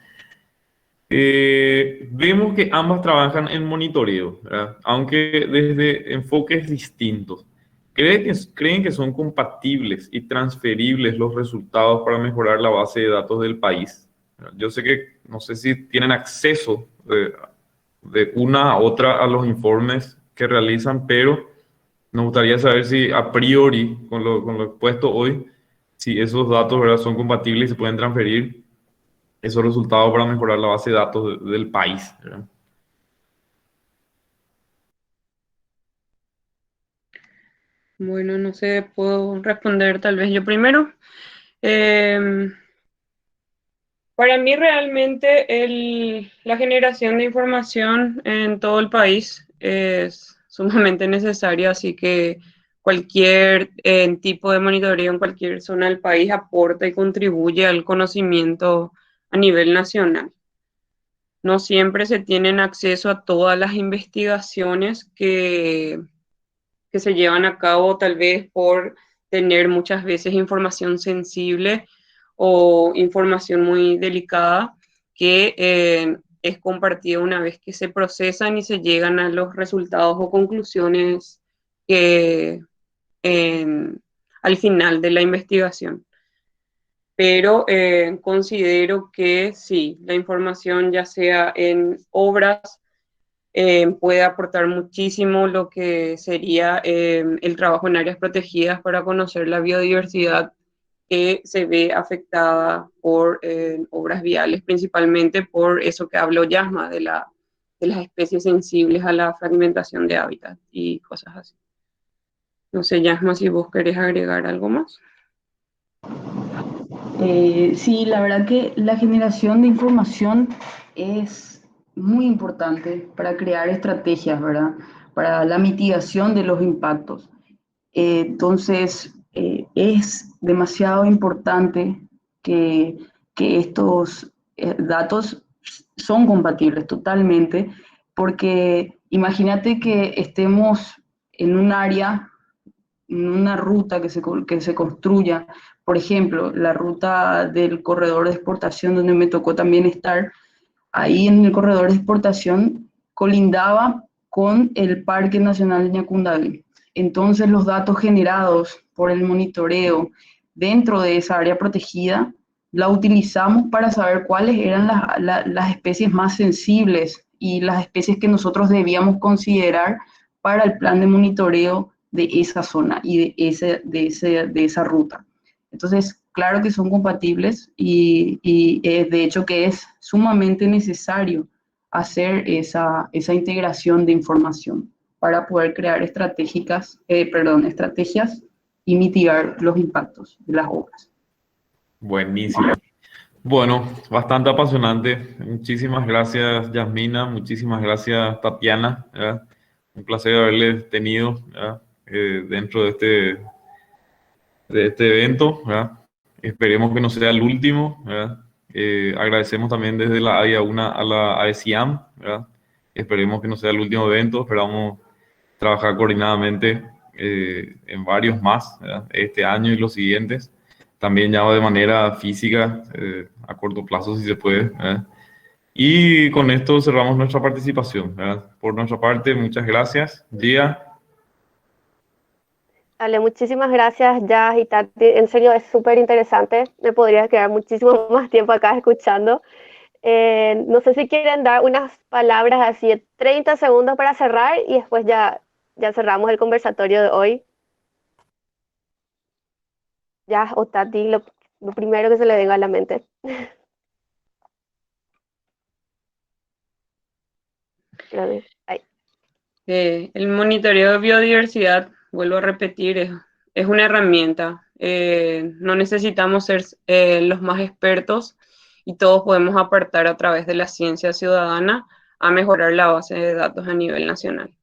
Speaker 2: Vemos que ambas trabajan en monitoreo, ¿verdad? Aunque desde enfoques distintos. ¿Creen que son compatibles y transferibles los resultados para mejorar la base de datos del país? Yo sé que, no sé si tienen acceso de una a otra a los informes que realizan, pero nos gustaría saber si a priori, con lo expuesto hoy, si esos datos, ¿verdad?, son compatibles y se pueden transferir esos resultados para mejorar la base de datos del país, ¿verdad?
Speaker 4: Bueno, no sé, puedo responder tal vez yo primero. Para mí realmente la generación de información en todo el país es sumamente necesaria, así que cualquier tipo de monitoreo en cualquier zona del país aporta y contribuye al conocimiento a nivel nacional. No siempre se tienen acceso a todas las investigaciones que se llevan a cabo, tal vez por tener muchas veces información sensible o información muy delicada que es compartida una vez que se procesan y se llegan a los resultados o conclusiones que, al final de la investigación. Pero considero que sí, la información ya sea en obras puede aportar muchísimo lo que sería el trabajo en áreas protegidas para conocer la biodiversidad que se ve afectada por obras viales, principalmente por eso que habló Yasma, de las especies sensibles a la fragmentación de hábitat y cosas así. No sé, Yasma, si vos querés agregar algo más.
Speaker 3: Sí, la verdad que la generación de información es muy importante para crear estrategias, ¿verdad? Para la mitigación de los impactos. Entonces, es demasiado importante que, que estos datos son compatibles totalmente, porque imagínate que estemos en un área, en una ruta que se construya, por ejemplo, la ruta del corredor de exportación donde me tocó también estar. ahí en el corredor de exportación colindaba con el Parque Nacional de Ñacundaví. Entonces los datos generados por el monitoreo dentro de esa área protegida la utilizamos para saber cuáles eran las especies más sensibles y las especies que nosotros debíamos considerar para el plan de monitoreo de esa zona y de esa ruta. Entonces, claro que son compatibles y de hecho que es sumamente necesario hacer esa integración de información para poder crear estrategias y mitigar los impactos de las obras.
Speaker 2: Buenísimo. Bueno, bastante apasionante. Muchísimas gracias, Yasmina. Muchísimas gracias, Tatiana. ¿Verdad? Un placer haberles tenido, ¿verdad? Dentro de este evento, ¿verdad? Esperemos que no sea el último, ¿verdad? Agradecemos también desde la AIA 1 a la AECIAM, ¿verdad? Esperemos que no sea el último evento. Esperamos trabajar coordinadamente en varios más, ¿verdad? Este año y los siguientes. También ya de manera física, a corto plazo si se puede, ¿verdad? Y con esto cerramos nuestra participación, ¿verdad? Por nuestra parte, muchas gracias. Gia.
Speaker 1: Dale, muchísimas gracias, Jazz y Tati. En serio, es súper interesante. Me podría quedar muchísimo más tiempo acá escuchando. No sé si quieren dar unas palabras así de 30 segundos para cerrar y después ya cerramos el conversatorio de hoy. Jazz o Tati, lo primero que se le venga a la mente. Ay,
Speaker 4: El monitoreo de biodiversidad, vuelvo a repetir, es una herramienta. No necesitamos ser los más expertos y todos podemos aportar a través de la ciencia ciudadana a mejorar la base de datos a nivel nacional.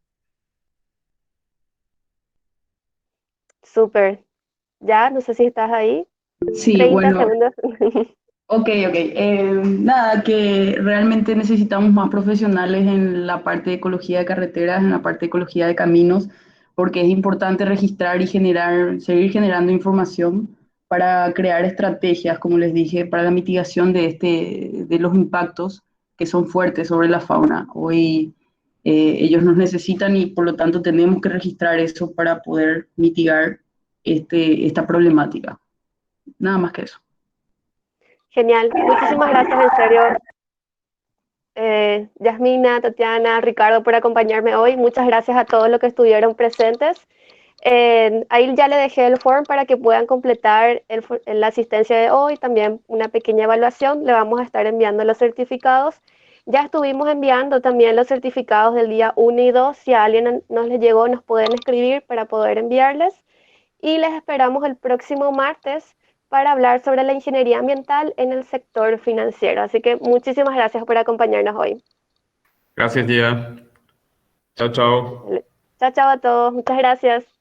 Speaker 1: súper. Ya, no sé si estás ahí.
Speaker 3: Sí,
Speaker 1: 30
Speaker 3: bueno,
Speaker 1: segundos.
Speaker 3: ok. Nada, que realmente necesitamos más profesionales en la parte de ecología de carreteras, en la parte de ecología de caminos, porque es importante registrar y seguir generando información para crear estrategias, como les dije, para la mitigación de los impactos que son fuertes sobre la fauna. Hoy ellos nos necesitan y por lo tanto tenemos que registrar eso para poder mitigar esta problemática. Nada más que eso.
Speaker 1: Genial. Muchísimas gracias, en serio. Yasmina, Tatiana, Ricardo, por acompañarme hoy. Muchas gracias a todos los que estuvieron presentes. Ahí ya le dejé el form para que puedan completar la asistencia de hoy, también una pequeña evaluación. Le vamos a estar enviando los certificados. Ya estuvimos enviando también los certificados del día 1 y 2. Si a alguien no les llegó, nos pueden escribir para poder enviarles. Y les esperamos el próximo martes para hablar sobre la ingeniería ambiental en el sector financiero. Así que muchísimas gracias por acompañarnos hoy.
Speaker 2: Gracias, Gia. Chao, chao.
Speaker 1: Chao, chao a todos. Muchas gracias.